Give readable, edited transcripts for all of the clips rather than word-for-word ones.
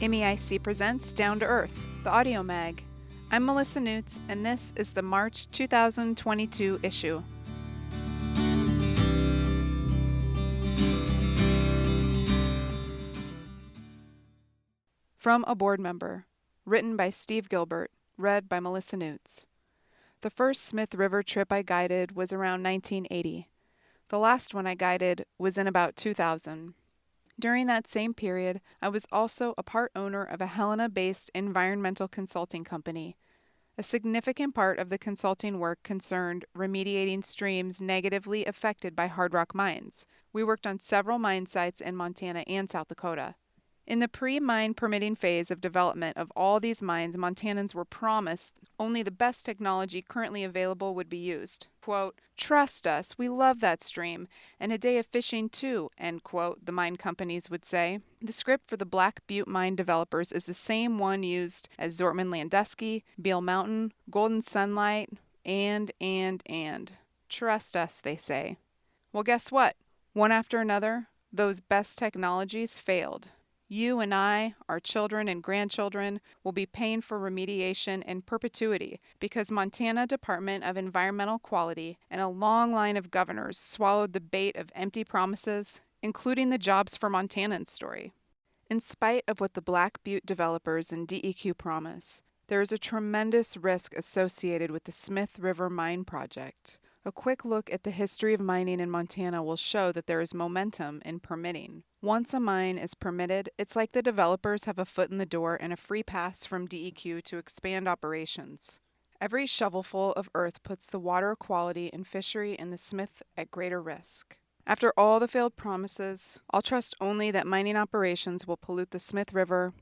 MEIC presents Down to Earth, the audiomag. I'm Melissa Newts, and this is the March 2022 issue. From a board member, written by Steve Gilbert, read by Melissa Newts. The first Smith River trip I guided was around 1980. The last one I guided was in about 2000. During that same period, I was also a part owner of a Helena-based environmental consulting company. A significant part of the consulting work concerned remediating streams negatively affected by hard rock mines. We worked on several mine sites in Montana and South Dakota. In the pre-mine permitting phase of development of all these mines, Montanans were promised only the best technology currently available would be used. Quote, "Trust us, we love that stream, and a day of fishing too," end quote, the mine companies would say. The script for the Black Butte mine developers is the same one used as Zortman-Landusky, Beal Mountain, Golden Sunlight, and. Trust us, they say. Well, guess what? One after another, those best technologies failed. You and I, our children and grandchildren, will be paying for remediation in perpetuity because Montana Department of Environmental Quality and a long line of governors swallowed the bait of empty promises, including the Jobs for Montanans story. In spite of what the Black Butte developers and DEQ promise, there is a tremendous risk associated with the Smith River Mine project. A quick look at the history of mining in Montana will show that there is momentum in permitting. Once a mine is permitted, it's like the developers have a foot in the door and a free pass from DEQ to expand operations. Every shovelful of earth puts the water quality and fishery in the Smith at greater risk. After all the failed promises, I'll trust only that mining operations will pollute the Smith River.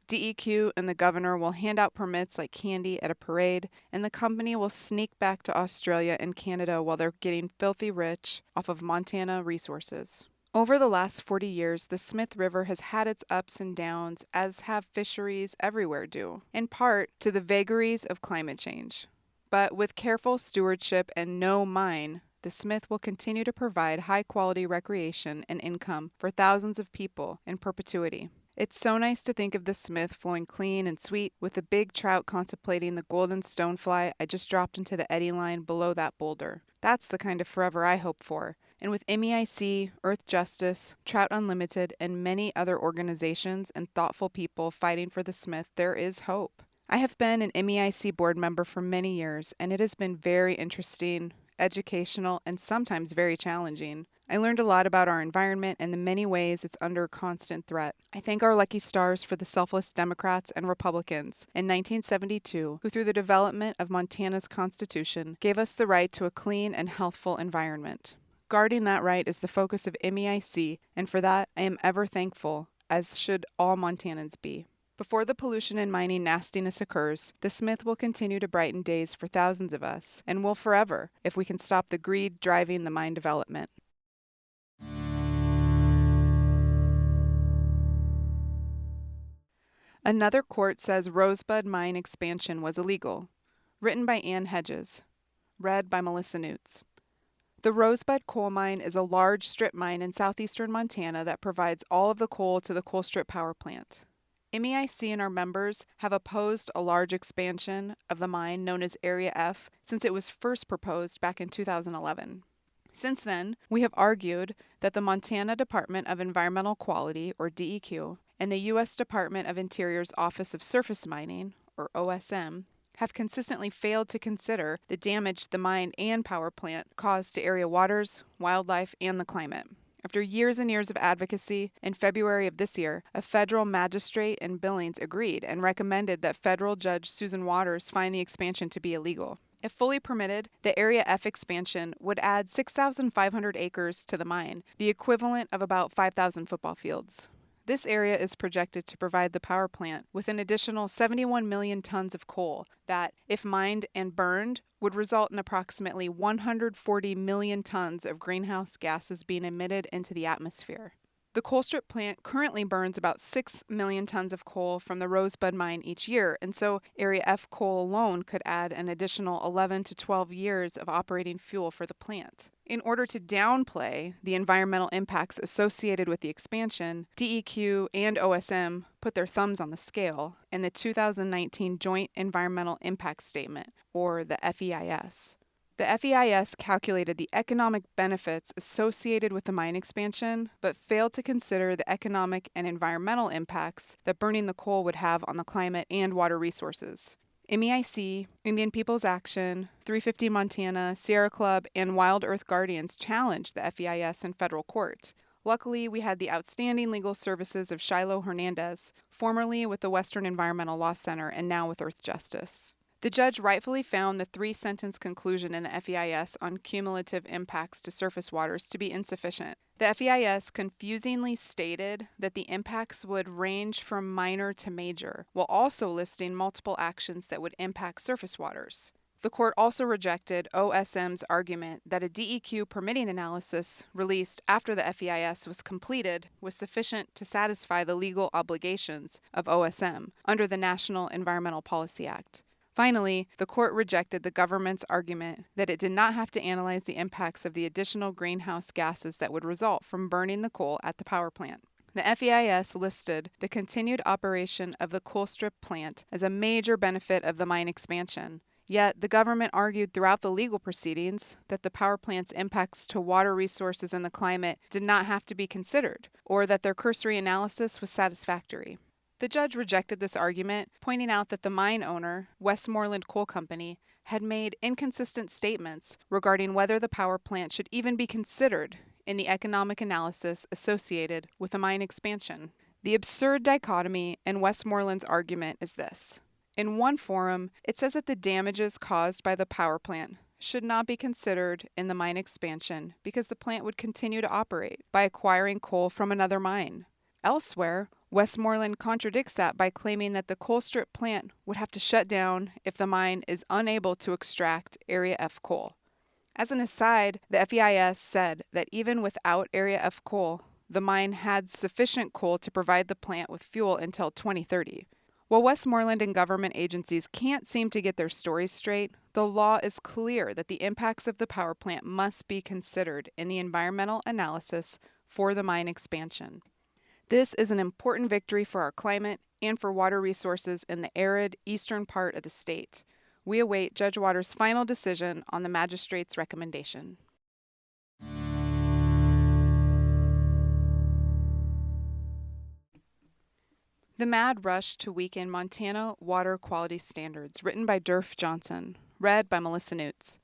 DEQ and the governor will hand out permits like candy at a parade, and the company will sneak back to Australia and Canada while they're getting filthy rich off of Montana resources. Over the last 40 years, the Smith River has had its ups and downs, as have fisheries everywhere do, in part to the vagaries of climate change. But with careful stewardship and no mine, the Smith will continue to provide high-quality recreation and income for thousands of people in perpetuity. It's so nice to think of the Smith flowing clean and sweet with the big trout contemplating the golden stonefly I just dropped into the eddy line below that boulder. That's the kind of forever I hope for. And with MEIC, Earth Justice, Trout Unlimited, and many other organizations and thoughtful people fighting for the Smith, there is hope. I have been an MEIC board member for many years, and it has been very interesting, educational, and sometimes very challenging. I learned a lot about our environment and the many ways it's under constant threat. I thank our lucky stars for the selfless Democrats and Republicans in 1972 who, through the development of Montana's Constitution, gave us the right to a clean and healthful environment. Guarding that right is the focus of MEIC, and for that I am ever thankful, as should all Montanans be. Before the pollution and mining nastiness occurs, the Smith will continue to brighten days for thousands of us, and will forever, if we can stop the greed driving the mine development. Another court says Rosebud mine expansion was illegal. Written by Ann Hedges. Read by Melissa Newts. The Rosebud coal mine is a large strip mine in southeastern Montana that provides all of the coal to the Colstrip power plant. MEIC and our members have opposed a large expansion of the mine known as Area F since it was first proposed back in 2011. Since then, we have argued that the Montana Department of Environmental Quality, or DEQ, and the U.S. Department of Interior's Office of Surface Mining, or OSM, have consistently failed to consider the damage the mine and power plant caused to area waters, wildlife, and the climate. After years and years of advocacy, in February of this year, a federal magistrate in Billings agreed and recommended that federal Judge Susan Waters find the expansion to be illegal. If fully permitted, the Area F expansion would add 6,500 acres to the mine, the equivalent of about 5,000 football fields. This area is projected to provide the power plant with an additional 71 million tons of coal that, if mined and burned, would result in approximately 140 million tons of greenhouse gases being emitted into the atmosphere. The Colstrip plant currently burns about 6 million tons of coal from the Rosebud mine each year, and so Area F coal alone could add an additional 11 to 12 years of operating fuel for the plant. In order to downplay the environmental impacts associated with the expansion, DEQ and OSM put their thumbs on the scale in the 2019 Joint Environmental Impact Statement, or the FEIS. The FEIS calculated the economic benefits associated with the mine expansion, but failed to consider the economic and environmental impacts that burning the coal would have on the climate and water resources. MEIC, Indian People's Action, 350 Montana, Sierra Club, and Wild Earth Guardians challenged the FEIS in federal court. Luckily, we had the outstanding legal services of Shiloh Hernandez, formerly with the Western Environmental Law Center and now with Earth Justice. The judge rightfully found the 3-sentence conclusion in the FEIS on cumulative impacts to surface waters to be insufficient. The FEIS confusingly stated that the impacts would range from minor to major, while also listing multiple actions that would impact surface waters. The court also rejected OSM's argument that a DEQ permitting analysis released after the FEIS was completed was sufficient to satisfy the legal obligations of OSM under the National Environmental Policy Act. Finally, the court rejected the government's argument that it did not have to analyze the impacts of the additional greenhouse gases that would result from burning the coal at the power plant. The FEIS listed the continued operation of the Colstrip plant as a major benefit of the mine expansion. Yet, the government argued throughout the legal proceedings that the power plant's impacts to water resources and the climate did not have to be considered, or that their cursory analysis was satisfactory. The judge rejected this argument, pointing out that the mine owner, Westmoreland Coal Company, had made inconsistent statements regarding whether the power plant should even be considered in the economic analysis associated with the mine expansion. The absurd dichotomy in Westmoreland's argument is this. In one forum, it says that the damages caused by the power plant should not be considered in the mine expansion because the plant would continue to operate by acquiring coal from another mine. Elsewhere, Westmoreland contradicts that by claiming that the Colstrip plant would have to shut down if the mine is unable to extract Area F coal. As an aside, the FEIS said that even without Area F coal, the mine had sufficient coal to provide the plant with fuel until 2030. While Westmoreland and government agencies can't seem to get their stories straight, the law is clear that the impacts of the power plant must be considered in the environmental analysis for the mine expansion. This is an important victory for our climate and for water resources in the arid eastern part of the state. We await Judge Waters' final decision on the magistrate's recommendation. The Mad Rush to Weaken Montana Water Quality Standards, written by Durf Johnson, read by Melissa Newts.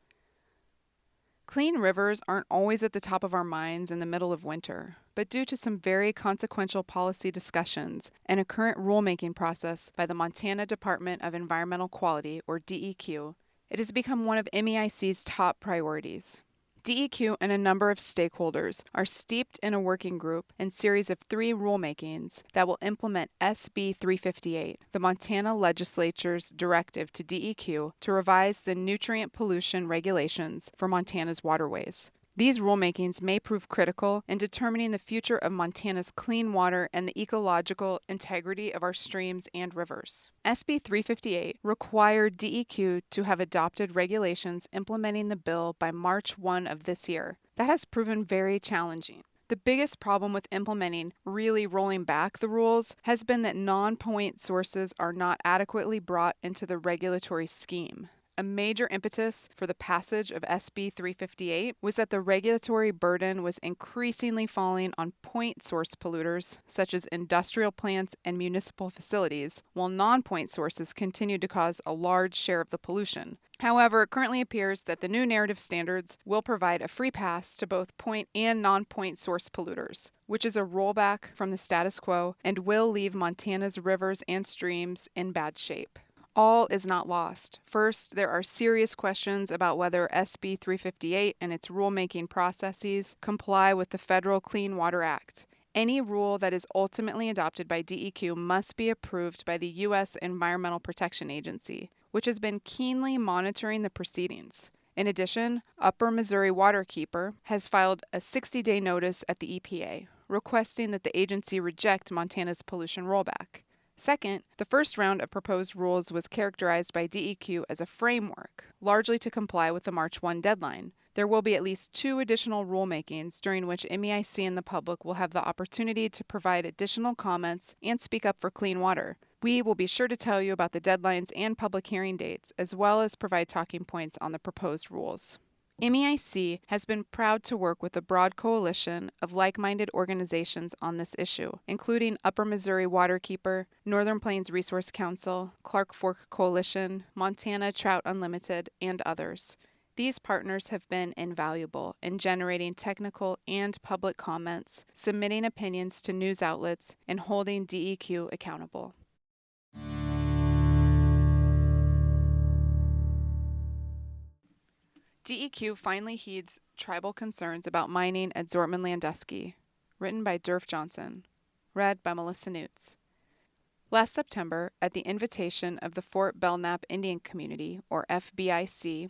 Clean rivers aren't always at the top of our minds in the middle of winter, but due to some very consequential policy discussions and a current rulemaking process by the Montana Department of Environmental Quality, or DEQ, it has become one of MEIC's top priorities. DEQ and a number of stakeholders are steeped in a working group and series of 3 rulemakings that will implement SB 358, the Montana Legislature's directive to DEQ to revise the nutrient pollution regulations for Montana's waterways. These rulemakings may prove critical in determining the future of Montana's clean water and the ecological integrity of our streams and rivers. SB 358 required DEQ to have adopted regulations implementing the bill by March 1 of this year. That has proven very challenging. The biggest problem with implementing, really rolling back the rules, has been that non-point sources are not adequately brought into the regulatory scheme. A major impetus for the passage of SB 358 was that the regulatory burden was increasingly falling on point source polluters, such as industrial plants and municipal facilities, while non-point sources continued to cause a large share of the pollution. However, it currently appears that the new narrative standards will provide a free pass to both point and non-point source polluters, which is a rollback from the status quo and will leave Montana's rivers and streams in bad shape. All is not lost. First, there are serious questions about whether SB 358 and its rulemaking processes comply with the Federal Clean Water Act. Any rule that is ultimately adopted by DEQ must be approved by the U.S. Environmental Protection Agency, which has been keenly monitoring the proceedings. In addition, Upper Missouri Waterkeeper has filed a 60-day notice at the EPA, requesting that the agency reject Montana's pollution rollback. Second, the first round of proposed rules was characterized by DEQ as a framework, largely to comply with the March 1 deadline. There will be at least 2 additional rulemakings during which MEIC and the public will have the opportunity to provide additional comments and speak up for clean water. We will be sure to tell you about the deadlines and public hearing dates, as well as provide talking points on the proposed rules. MEIC has been proud to work with a broad coalition of like-minded organizations on this issue, including Upper Missouri Waterkeeper, Northern Plains Resource Council, Clark Fork Coalition, Montana Trout Unlimited, and others. These partners have been invaluable in generating technical and public comments, submitting opinions to news outlets, and holding DEQ accountable. DEQ finally heeds tribal concerns about mining at Zortman-Landusky, written by Durf Johnson, read by Melissa Newts. Last September, at the invitation of the Fort Belknap Indian Community, or FBIC,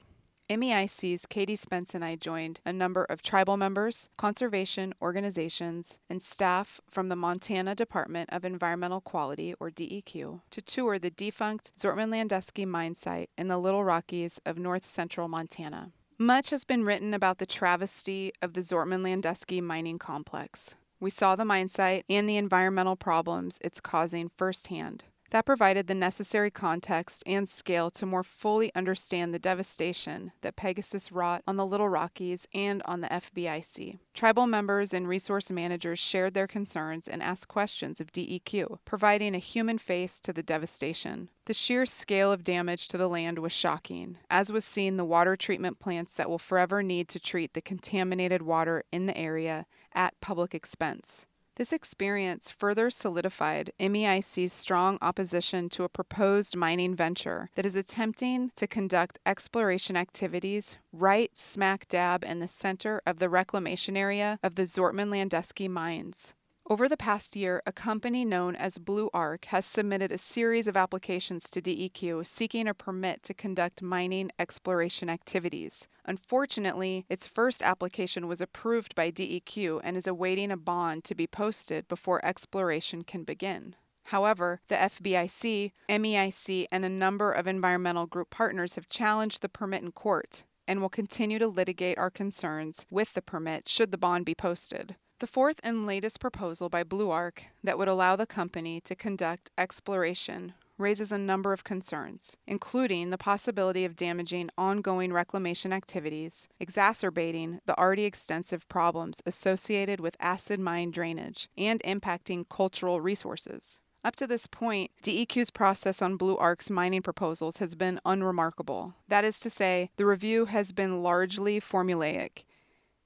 MEIC's Katie Spence and I joined a number of tribal members, conservation organizations, and staff from the Montana Department of Environmental Quality, or DEQ, to tour the defunct Zortman-Landusky mine site in the Little Rockies of north-central Montana. Much has been written about the travesty of the Zortman-Landusky mining complex. We saw the mine site and the environmental problems it's causing firsthand. That provided the necessary context and scale to more fully understand the devastation that Pegasus wrought on the Little Rockies and on the FBIC. Tribal members and resource managers shared their concerns and asked questions of DEQ, providing a human face to the devastation. The sheer scale of damage to the land was shocking, as was seen the water treatment plants that will forever need to treat the contaminated water in the area at public expense. This experience further solidified MEIC's strong opposition to a proposed mining venture that is attempting to conduct exploration activities right smack dab in the center of the reclamation area of the Zortman-Landusky mines. Over the past year, a company known as Blue Arc has submitted a series of applications to DEQ seeking a permit to conduct mining exploration activities. Unfortunately, its first application was approved by DEQ and is awaiting a bond to be posted before exploration can begin. However, the FBIC, MEIC, and a number of environmental group partners have challenged the permit in court and will continue to litigate our concerns with the permit should the bond be posted. The fourth and latest proposal by Blue Arc that would allow the company to conduct exploration raises a number of concerns, including the possibility of damaging ongoing reclamation activities, exacerbating the already extensive problems associated with acid mine drainage, and impacting cultural resources. Up to this point, DEQ's process on Blue Arc's mining proposals has been unremarkable. That is to say, the review has been largely formulaic.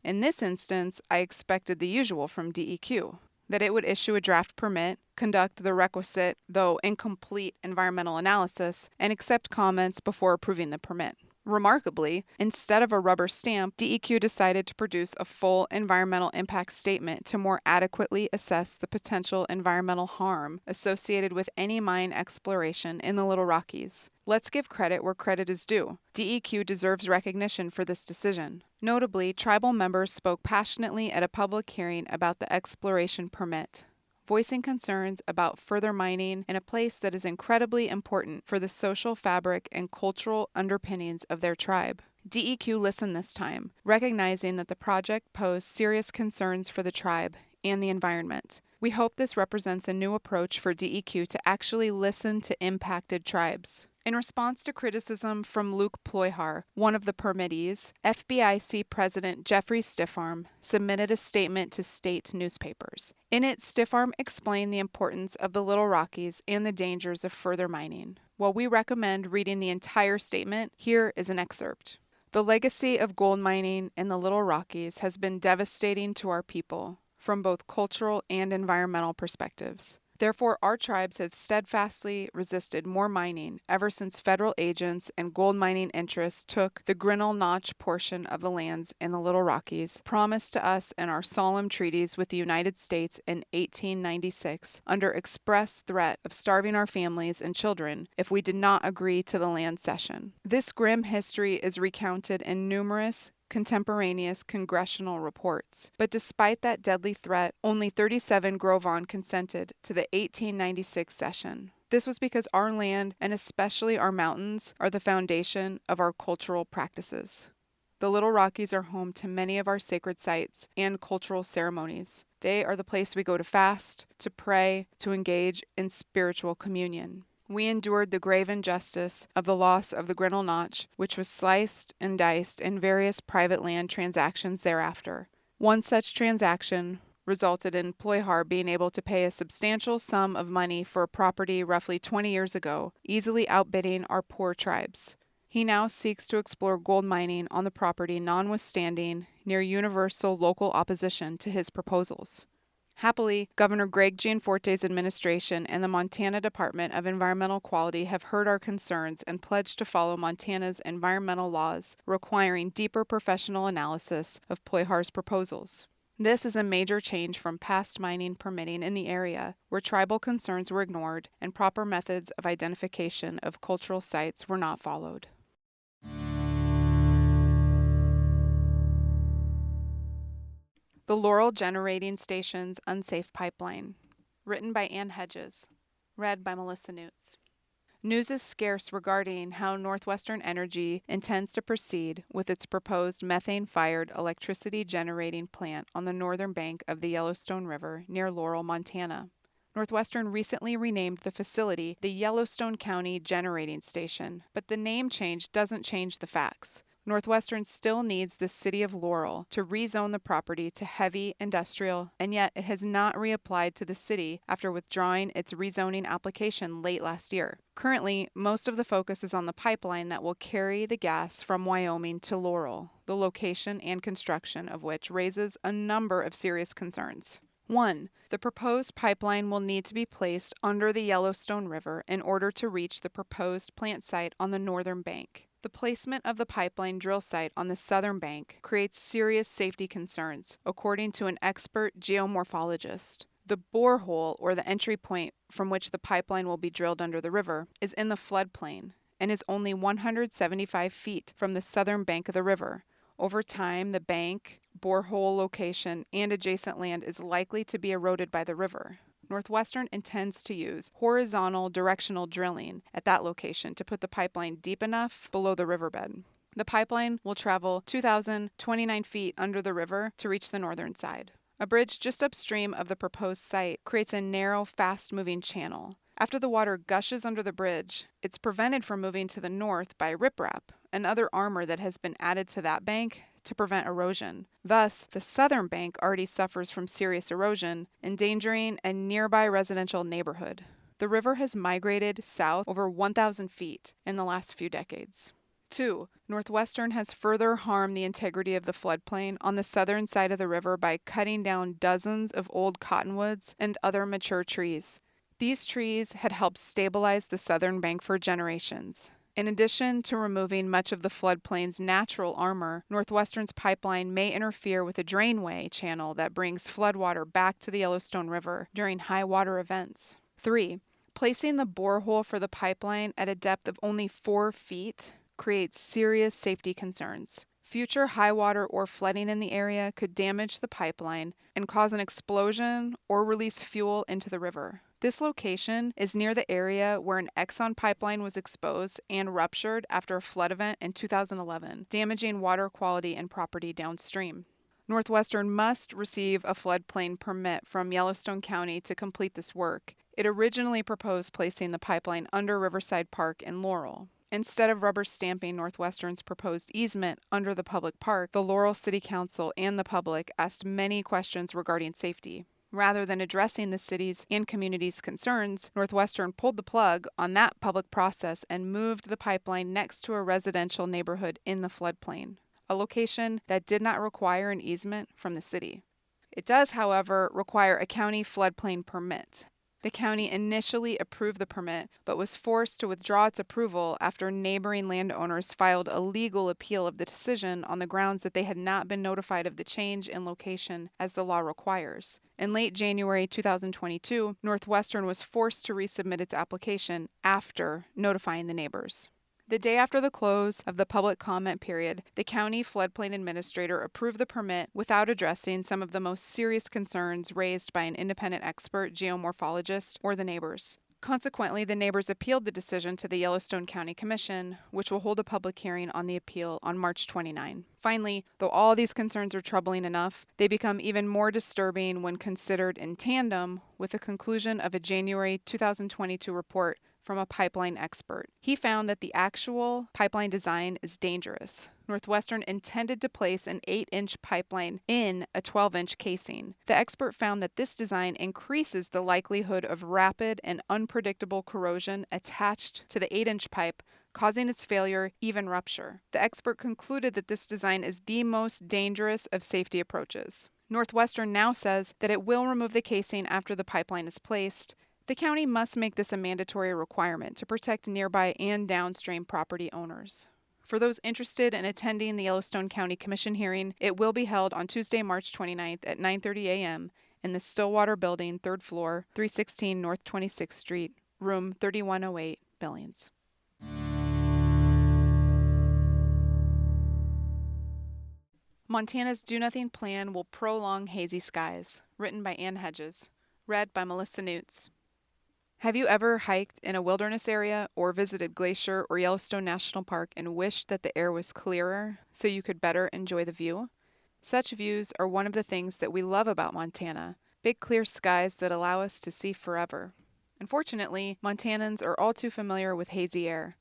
In this instance, I expected the usual from DEQ, that it would issue a draft permit, conduct the requisite, though incomplete, environmental analysis, and accept comments before approving the permit. Remarkably, instead of a rubber stamp, DEQ decided to produce a full environmental impact statement to more adequately assess the potential environmental harm associated with any mine exploration in the Little Rockies. Let's give credit where credit is due. DEQ deserves recognition for this decision. Notably, tribal members spoke passionately at a public hearing about the exploration permit, voicing concerns about further mining in a place that is incredibly important for the social fabric and cultural underpinnings of their tribe. DEQ listened this time, recognizing that the project posed serious concerns for the tribe and the environment. We hope this represents a new approach for DEQ to actually listen to impacted tribes. In response to criticism from Luke Ploihar, one of the permittees, FBIC President Jeffrey Stiffarm submitted a statement to state newspapers. In it, Stiffarm explained the importance of the Little Rockies and the dangers of further mining. While we recommend reading the entire statement, here is an excerpt. The legacy of gold mining in the Little Rockies has been devastating to our people from both cultural and environmental perspectives. Therefore, our tribes have steadfastly resisted more mining ever since federal agents and gold mining interests took the Grinnell Notch portion of the lands in the Little Rockies, promised to us in our solemn treaties with the United States in 1896, under express threat of starving our families and children if we did not agree to the land cession. This grim history is recounted in numerous contemporaneous congressional reports. But despite that deadly threat, only 37 Gros Ventres consented to the 1896 cession. This was because our land, and especially our mountains, are the foundation of our cultural practices. The Little Rockies are home to many of our sacred sites and cultural ceremonies. They are the place we go to fast, to pray, to engage in spiritual communion. We endured the grave injustice of the loss of the Grinnell Notch, which was sliced and diced in various private land transactions thereafter. One such transaction resulted in Ploihar being able to pay a substantial sum of money for a property roughly 20 years ago, easily outbidding our poor tribes. He now seeks to explore gold mining on the property, notwithstanding near universal local opposition to his proposals. Happily, Governor Greg Gianforte's administration and the Montana Department of Environmental Quality have heard our concerns and pledged to follow Montana's environmental laws, requiring deeper professional analysis of Ploihar's proposals. This is a major change from past mining permitting in the area, where tribal concerns were ignored and proper methods of identification of cultural sites were not followed. The Laurel Generating Station's Unsafe Pipeline. Written by Ann Hedges. Read by Melissa Newts. News is scarce regarding how Northwestern Energy intends to proceed with its proposed methane-fired electricity generating plant on the northern bank of the Yellowstone River near Laurel, Montana. Northwestern recently renamed the facility the Yellowstone County Generating Station, but the name change doesn't change the facts. Northwestern still needs the city of Laurel to rezone the property to heavy industrial, and yet it has not reapplied to the city after withdrawing its rezoning application late last year. Currently, most of the focus is on the pipeline that will carry the gas from Wyoming to Laurel, the location and construction of which raises a number of serious concerns. 1. The proposed pipeline will need to be placed under the Yellowstone River in order to reach the proposed plant site on the northern bank. The placement of the pipeline drill site on the southern bank creates serious safety concerns, according to an expert geomorphologist. The borehole, or the entry point from which the pipeline will be drilled under the river, is in the floodplain and is only 175 feet from the southern bank of the river. Over time, the bank, borehole location, and adjacent land is likely to be eroded by the river. Northwestern intends to use horizontal directional drilling at that location to put the pipeline deep enough below the riverbed. The pipeline will travel 2,029 feet under the river to reach the northern side. A bridge just upstream of the proposed site creates a narrow, fast-moving channel. After the water gushes under the bridge, it's prevented from moving to the north by riprap, and other armor that has been added to that bank to prevent erosion. Thus, the southern bank already suffers from serious erosion, endangering a nearby residential neighborhood. The river has migrated south over 1,000 feet in the last few decades. 2. Northwestern has further harmed the integrity of the floodplain on the southern side of the river by cutting down dozens of old cottonwoods and other mature trees. These trees had helped stabilize the southern bank for generations. In addition to removing much of the floodplain's natural armor, Northwestern's pipeline may interfere with a drainway channel that brings floodwater back to the Yellowstone River during high water events. 3. Placing the borehole for the pipeline at a depth of only 4 feet creates serious safety concerns. Future high water or flooding in the area could damage the pipeline and cause an explosion or release fuel into the river. This location is near the area where an Exxon pipeline was exposed and ruptured after a flood event in 2011, damaging water quality and property downstream. Northwestern must receive a floodplain permit from Yellowstone County to complete this work. It originally proposed placing the pipeline under Riverside Park in Laurel. Instead of rubber stamping Northwestern's proposed easement under the public park, the Laurel City Council and the public asked many questions regarding safety. Rather than addressing the city's and community's concerns, Northwestern pulled the plug on that public process and moved the pipeline next to a residential neighborhood in the floodplain, a location that did not require an easement from the city. It does, however, require a county floodplain permit. The county initially approved the permit, but was forced to withdraw its approval after neighboring landowners filed a legal appeal of the decision on the grounds that they had not been notified of the change in location as the law requires. In late January 2022, Northwestern was forced to resubmit its application after notifying the neighbors. The day after the close of the public comment period, the county floodplain administrator approved the permit without addressing some of the most serious concerns raised by an independent expert geomorphologist or the neighbors. Consequently, the neighbors appealed the decision to the Yellowstone County Commission, which will hold a public hearing on the appeal on March 29. Finally, though all these concerns are troubling enough, they become even more disturbing when considered in tandem with the conclusion of a January 2022 report from a pipeline expert. He found that the actual pipeline design is dangerous. Northwestern intended to place an 8-inch pipeline in a 12-inch casing. The expert found that this design increases the likelihood of rapid and unpredictable corrosion attached to the 8-inch pipe, causing its failure, even rupture. The expert concluded that this design is the most dangerous of safety approaches. Northwestern now says that it will remove the casing after the pipeline is placed. The county must make this a mandatory requirement to protect nearby and downstream property owners. For those interested in attending the Yellowstone County Commission hearing, it will be held on Tuesday, March 29th at 9:30 a.m. in the Stillwater Building, 3rd floor, 316 North 26th Street, room 3108, Billings. Montana's Do Nothing Plan will prolong hazy skies. Written by Ann Hedges. Read by Melissa Newts. Have you ever hiked in a wilderness area or visited Glacier or Yellowstone National Park and wished that the air was clearer so you could better enjoy the view? Such views are one of the things that we love about Montana, big clear skies that allow us to see forever. Unfortunately, Montanans are all too familiar with hazy air.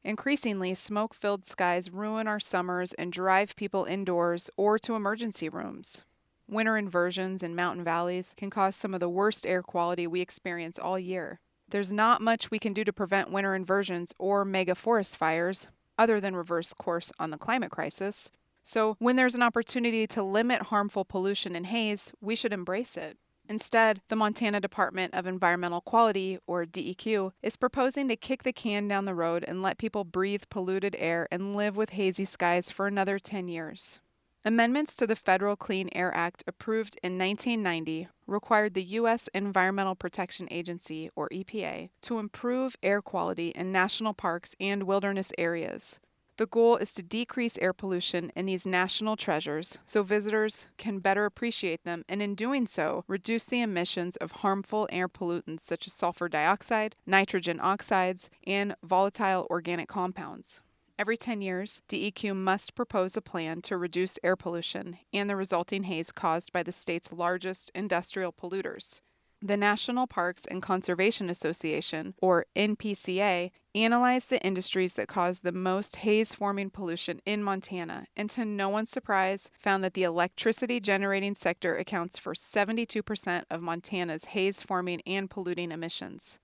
Increasingly, smoke-filled skies ruin our summers and drive people indoors or to emergency rooms. Winter inversions in mountain valleys can cause some of the worst air quality we experience all year. There's not much we can do to prevent winter inversions or mega forest fires, other than reverse course on the climate crisis. So when there's an opportunity to limit harmful pollution and haze, we should embrace it. Instead, the Montana Department of Environmental Quality, or DEQ, is proposing to kick the can down the road and let people breathe polluted air and live with hazy skies for another 10 years. Amendments to the Federal Clean Air Act approved in 1990 required the U.S. Environmental Protection Agency, or EPA, to improve air quality in national parks and wilderness areas. The goal is to decrease air pollution in these national treasures so visitors can better appreciate them and in doing so, reduce the emissions of harmful air pollutants such as sulfur dioxide, nitrogen oxides, and volatile organic compounds. Every 10 years, DEQ must propose a plan to reduce air pollution and the resulting haze caused by the state's largest industrial polluters. The National Parks and Conservation Association, or NPCA, analyzed the industries that cause the most haze-forming pollution in Montana, and to no one's surprise, found that the electricity-generating sector accounts for 72% of Montana's haze-forming and polluting emissions.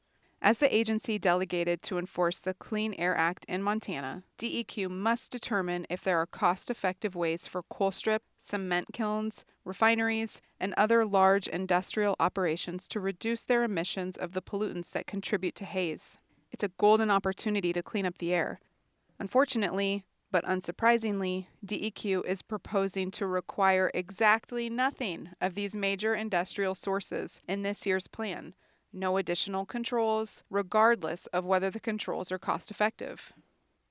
As the agency delegated to enforce the Clean Air Act in Montana, DEQ must determine if there are cost-effective ways for coal strip, cement kilns, refineries, and other large industrial operations to reduce their emissions of the pollutants that contribute to haze. It's a golden opportunity to clean up the air. Unfortunately, but unsurprisingly, DEQ is proposing to require exactly nothing of these major industrial sources in this year's plan. No additional controls, regardless of whether the controls are cost-effective.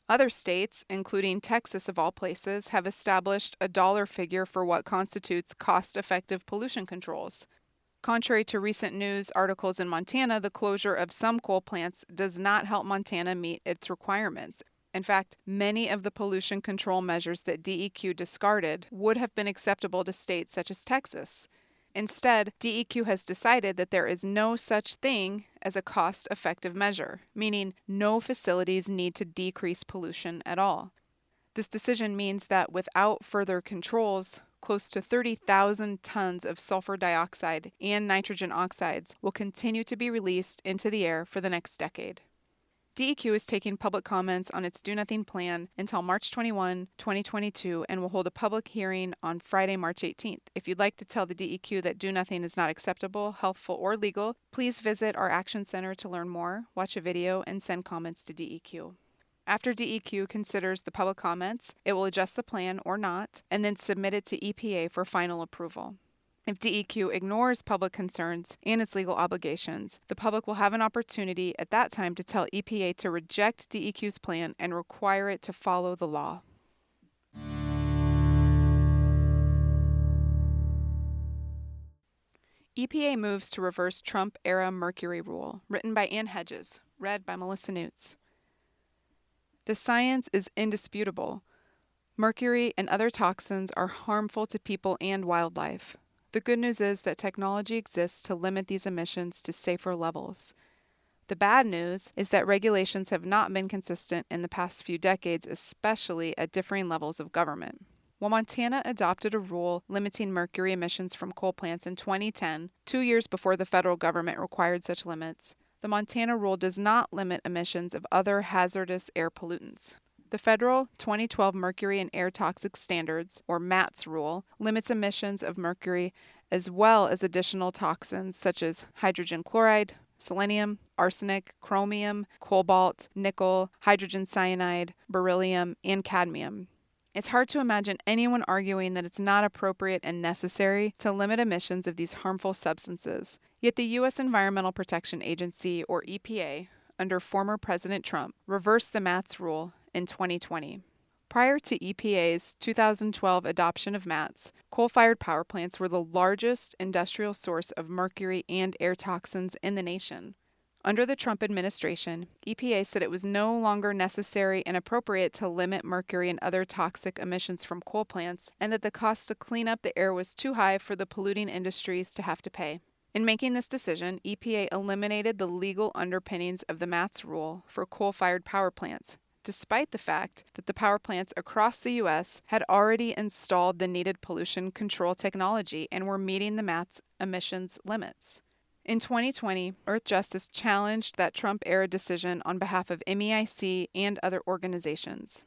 Other states, including Texas of all places, have established a dollar figure for what constitutes cost-effective pollution controls. Contrary to recent news articles in Montana, the closure of some coal plants does not help Montana meet its requirements. In fact, many of the pollution control measures that DEQ discarded would have been acceptable to states such as Texas. Instead, DEQ has decided that there is no such thing as a cost-effective measure, meaning no facilities need to decrease pollution at all. This decision means that without further controls, close to 30,000 tons of sulfur dioxide and nitrogen oxides will continue to be released into the air for the next decade. DEQ is taking public comments on its Do Nothing plan until March 21, 2022, and will hold a public hearing on Friday, March 18th. If you'd like to tell the DEQ that Do Nothing is not acceptable, helpful, or legal, please visit our Action Center to learn more, watch a video, and send comments to DEQ. After DEQ considers the public comments, it will adjust the plan or not, and then submit it to EPA for final approval. If DEQ ignores public concerns and its legal obligations, the public will have an opportunity at that time to tell EPA to reject DEQ's plan and require it to follow the law. EPA moves to reverse Trump-era mercury rule, written by Ann Hedges, read by Melissa Newts. The science is indisputable. Mercury and other toxins are harmful to people and wildlife. The good news is that technology exists to limit these emissions to safer levels. The bad news is that regulations have not been consistent in the past few decades, especially at differing levels of government. While Montana adopted a rule limiting mercury emissions from coal plants in 2010, 2 years before the federal government required such limits, the Montana rule does not limit emissions of other hazardous air pollutants. The federal 2012 Mercury and Air Toxic Standards, or MATS rule, limits emissions of mercury as well as additional toxins such as hydrogen chloride, selenium, arsenic, chromium, cobalt, nickel, hydrogen cyanide, beryllium, and cadmium. It's hard to imagine anyone arguing that it's not appropriate and necessary to limit emissions of these harmful substances. Yet the U.S. Environmental Protection Agency, or EPA, under former President Trump, reversed the MATS rule in 2020. Prior to EPA's 2012 adoption of MATS, coal-fired power plants were the largest industrial source of mercury and air toxins in the nation. Under the Trump administration, EPA said it was no longer necessary and appropriate to limit mercury and other toxic emissions from coal plants, and that the cost to clean up the air was too high for the polluting industries to have to pay. In making this decision, EPA eliminated the legal underpinnings of the MATS rule for coal-fired power plants, despite the fact that the power plants across the U.S. had already installed the needed pollution control technology and were meeting the MATS emissions limits. In 2020, Earthjustice challenged that Trump-era decision on behalf of MEIC and other organizations.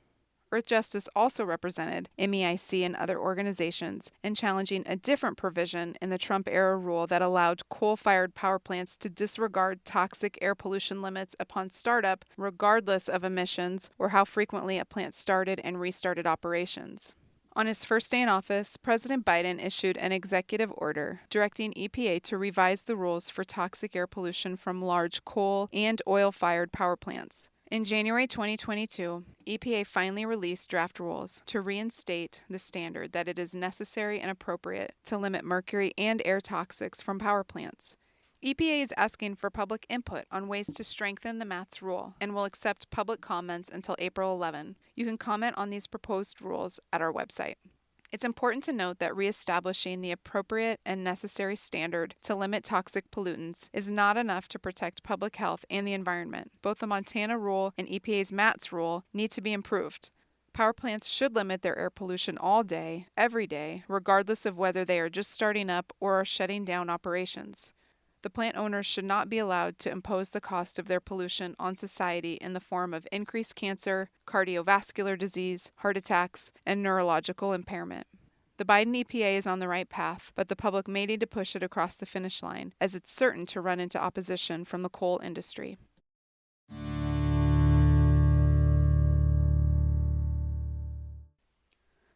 Earthjustice also represented MEIC and other organizations in challenging a different provision in the Trump-era rule that allowed coal-fired power plants to disregard toxic air pollution limits upon startup, regardless of emissions or how frequently a plant started and restarted operations. On his first day in office, President Biden issued an executive order directing EPA to revise the rules for toxic air pollution from large coal and oil-fired power plants. In January 2022, EPA finally released draft rules to reinstate the standard that it is necessary and appropriate to limit mercury and air toxics from power plants. EPA is asking for public input on ways to strengthen the MATS rule and will accept public comments until April 11. You can comment on these proposed rules at our website. It's important to note that reestablishing the appropriate and necessary standard to limit toxic pollutants is not enough to protect public health and the environment. Both the Montana rule and EPA's MATS rule need to be improved. Power plants should limit their air pollution all day, every day, regardless of whether they are just starting up or are shutting down operations. The plant owners should not be allowed to impose the cost of their pollution on society in the form of increased cancer, cardiovascular disease, heart attacks, and neurological impairment. The Biden EPA is on the right path, but the public may need to push it across the finish line, as it's certain to run into opposition from the coal industry.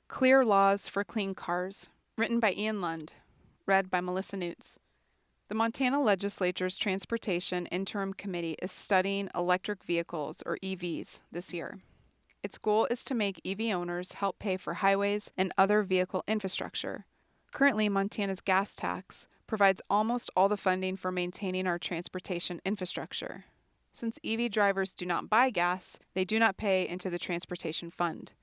Clear Laws for Clean Cars, written by Ian Lund, read by Melissa Newts. The Montana Legislature's Transportation Interim Committee is studying electric vehicles, or EVs, this year. Its goal is to make EV owners help pay for highways and other vehicle infrastructure. Currently, Montana's gas tax provides almost all the funding for maintaining our transportation infrastructure. Since EV drivers do not buy gas, they do not pay into the transportation fund.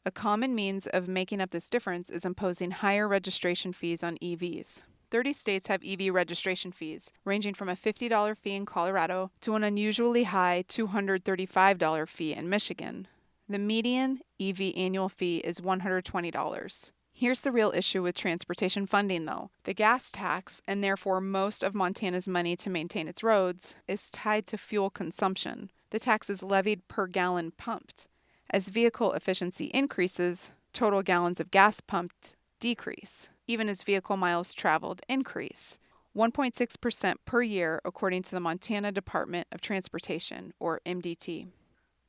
A common means of making up this difference is imposing higher registration fees on EVs. 30 states have EV registration fees, ranging from a $50 fee in Colorado to an unusually high $235 fee in Michigan. The median EV annual fee is $120. Here's the real issue with transportation funding, though. The gas tax, and therefore most of Montana's money to maintain its roads, is tied to fuel consumption. The tax is levied per gallon pumped. As vehicle efficiency increases, total gallons of gas pumped decrease, even as vehicle miles traveled increase, 1.6% per year according to the Montana Department of Transportation, or MDT.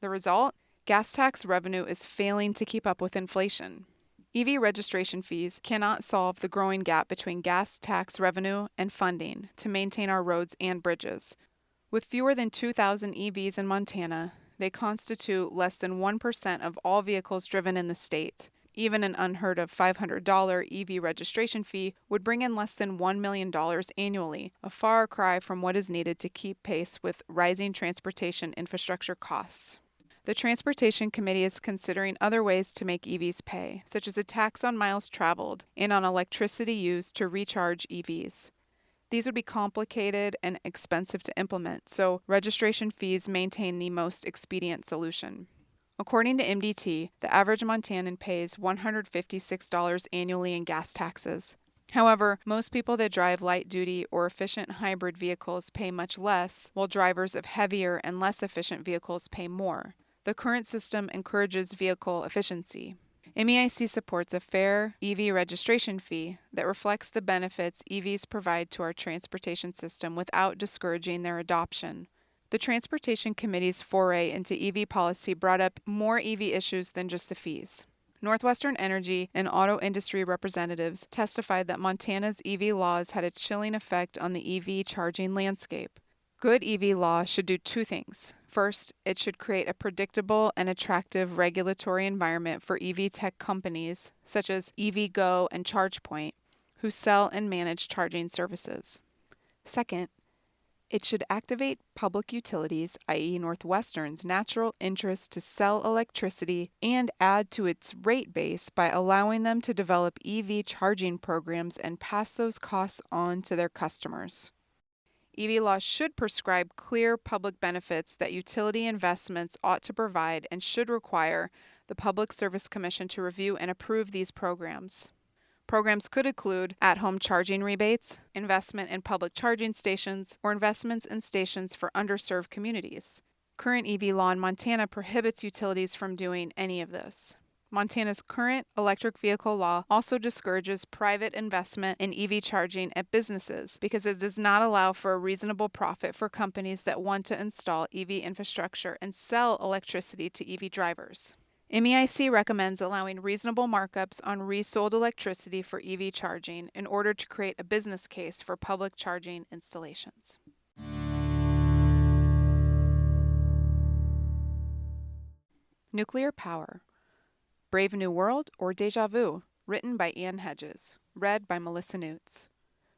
The result? Gas tax revenue is failing to keep up with inflation. EV registration fees cannot solve the growing gap between gas tax revenue and funding to maintain our roads and bridges. With fewer than 2,000 EVs in Montana, they constitute less than 1% of all vehicles driven in the state. Even an unheard of $500 EV registration fee would bring in less than $1 million annually, a far cry from what is needed to keep pace with rising transportation infrastructure costs. The Transportation Committee is considering other ways to make EVs pay, such as a tax on miles traveled and on electricity used to recharge EVs. These would be complicated and expensive to implement, so registration fees maintain the most expedient solution. According to MDT, the average Montanan pays $156 annually in gas taxes. However, most people that drive light-duty or efficient hybrid vehicles pay much less, while drivers of heavier and less efficient vehicles pay more. The current system encourages vehicle efficiency. MEIC supports a fair EV registration fee that reflects the benefits EVs provide to our transportation system without discouraging their adoption. The Transportation Committee's foray into EV policy brought up more EV issues than just the fees. Northwestern Energy and auto industry representatives testified that Montana's EV laws had a chilling effect on the EV charging landscape. Good EV law should do two things. First, it should create a predictable and attractive regulatory environment for EV tech companies, such as EVgo and ChargePoint, who sell and manage charging services. Second, it should activate public utilities, i.e. Northwestern's natural interest to sell electricity and add to its rate base by allowing them to develop EV charging programs and pass those costs on to their customers. EV law should prescribe clear public benefits that utility investments ought to provide and should require the Public Service Commission to review and approve these programs. Programs could include at-home charging rebates, investment in public charging stations, or investments in stations for underserved communities. Current EV law in Montana prohibits utilities from doing any of this. Montana's current electric vehicle law also discourages private investment in EV charging at businesses because it does not allow for a reasonable profit for companies that want to install EV infrastructure and sell electricity to EV drivers. MEIC recommends allowing reasonable markups on resold electricity for EV charging in order to create a business case for public charging installations. Nuclear power. Brave New World or Deja Vu, written by Ann Hedges, read by Melissa Newts.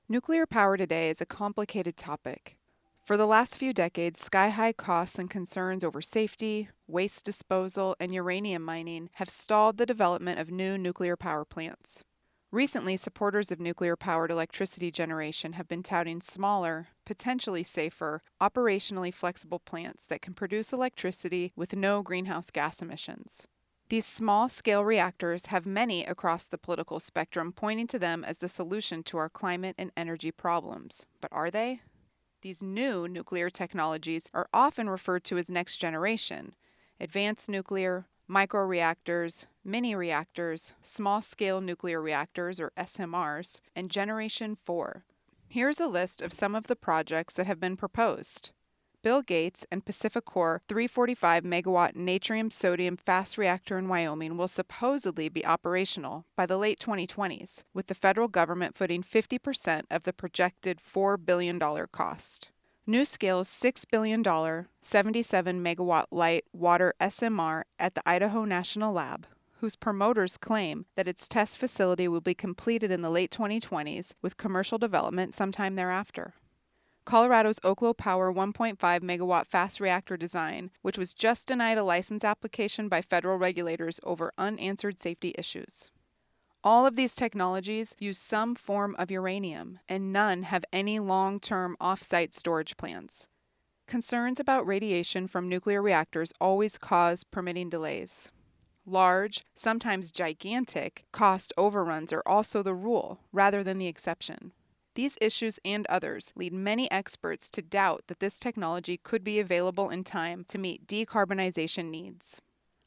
Nuclear power today is a complicated topic. For the last few decades, sky-high costs and concerns over safety, waste disposal, and uranium mining have stalled the development of new nuclear power plants. Recently, supporters of nuclear-powered electricity generation have been touting smaller, potentially safer, operationally flexible plants that can produce electricity with no greenhouse gas emissions. These small-scale reactors have many across the political spectrum pointing to them as the solution to our climate and energy problems. But are they? These new nuclear technologies are often referred to as next generation: advanced nuclear, microreactors, mini reactors, small-scale nuclear reactors or SMRs, and Generation 4. Here's a list of some of the projects that have been proposed. Bill Gates and PacifiCorp 345-megawatt natrium-sodium fast reactor in Wyoming will supposedly be operational by the late 2020s, with the federal government footing 50% of the projected $4 billion cost. NuScale's $6 billion, 77-megawatt light water SMR at the Idaho National Lab, whose promoters claim that its test facility will be completed in the late 2020s with commercial development sometime thereafter. Colorado's Oklo Power 1.5 megawatt fast reactor design, which was just denied a license application by federal regulators over unanswered safety issues. All of these technologies use some form of uranium, and none have any long-term off-site storage plans. Concerns about radiation from nuclear reactors always cause permitting delays. Large, sometimes gigantic, cost overruns are also the rule, rather than the exception. These issues and others lead many experts to doubt that this technology could be available in time to meet decarbonization needs.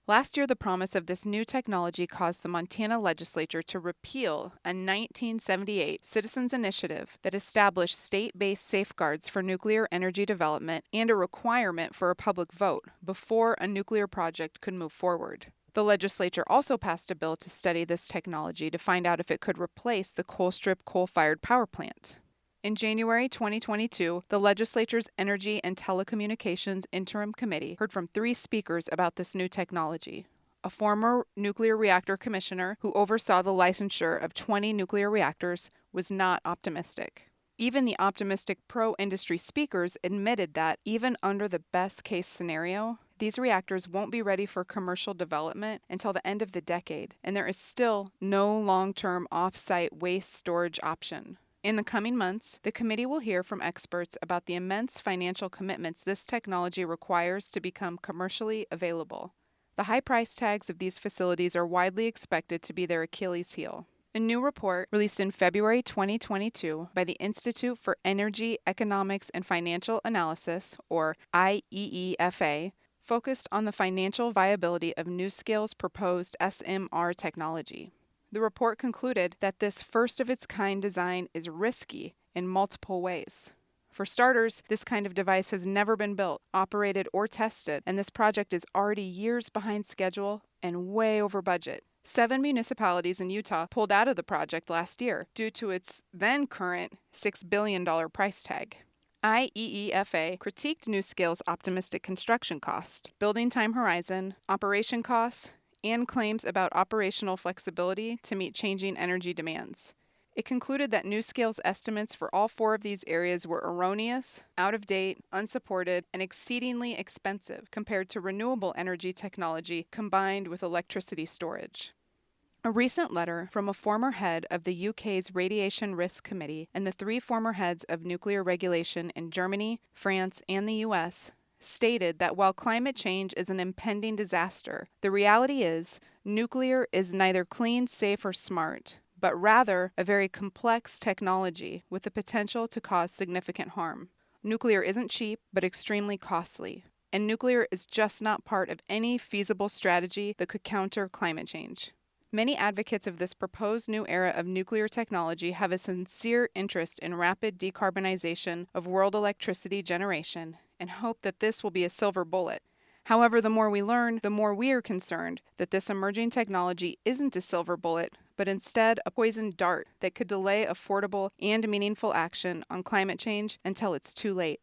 Last year, the promise of this new technology caused the Montana legislature to repeal a 1978 citizens' initiative that established state-based safeguards for nuclear energy development and a requirement for a public vote before a nuclear project could move forward. The legislature also passed a bill to study this technology to find out if it could replace the Colstrip coal-fired power plant. In January 2022, the legislature's Energy and Telecommunications Interim Committee heard from 3 speakers about this new technology: a former nuclear reactor commissioner who oversaw the licensure of 20 nuclear reactors, was not optimistic. Even the optimistic pro-industry speakers admitted that, even under the best-case scenario, these reactors won't be ready for commercial development until the end of the decade, and there is still no long-term off-site waste storage option. In the coming months, the committee will hear from experts about the immense financial commitments this technology requires to become commercially available. The high price tags of these facilities are widely expected to be their Achilles heel. A new report released in February 2022 by the Institute for Energy, Economics, and Financial Analysis, or IEEFA, focused on the financial viability of NuScale's proposed SMR technology. The report concluded that this first-of-its-kind design is risky in multiple ways. For starters, this kind of device has never been built, operated, or tested, and this project is already years behind schedule and way over budget. 7 municipalities in Utah pulled out of the project last year due to its then-current $6 billion price tag. IEEFA critiqued NuScale's optimistic construction cost, building time horizon, operation costs, and claims about operational flexibility to meet changing energy demands. It concluded that NuScale's estimates for all 4 of these areas were erroneous, out of date, unsupported, and exceedingly expensive compared to renewable energy technology combined with electricity storage. A recent letter from a former head of the UK's Radiation Risk Committee and the 3 former heads of nuclear regulation in Germany, France, and the US stated that while climate change is an impending disaster, the reality is nuclear is neither clean, safe, or smart, but rather a very complex technology with the potential to cause significant harm. Nuclear isn't cheap, but extremely costly, and nuclear is just not part of any feasible strategy that could counter climate change. Many advocates of this proposed new era of nuclear technology have a sincere interest in rapid decarbonization of world electricity generation and hope that this will be a silver bullet. However, the more we learn, the more we are concerned that this emerging technology isn't a silver bullet, but instead a poisoned dart that could delay affordable and meaningful action on climate change until it's too late.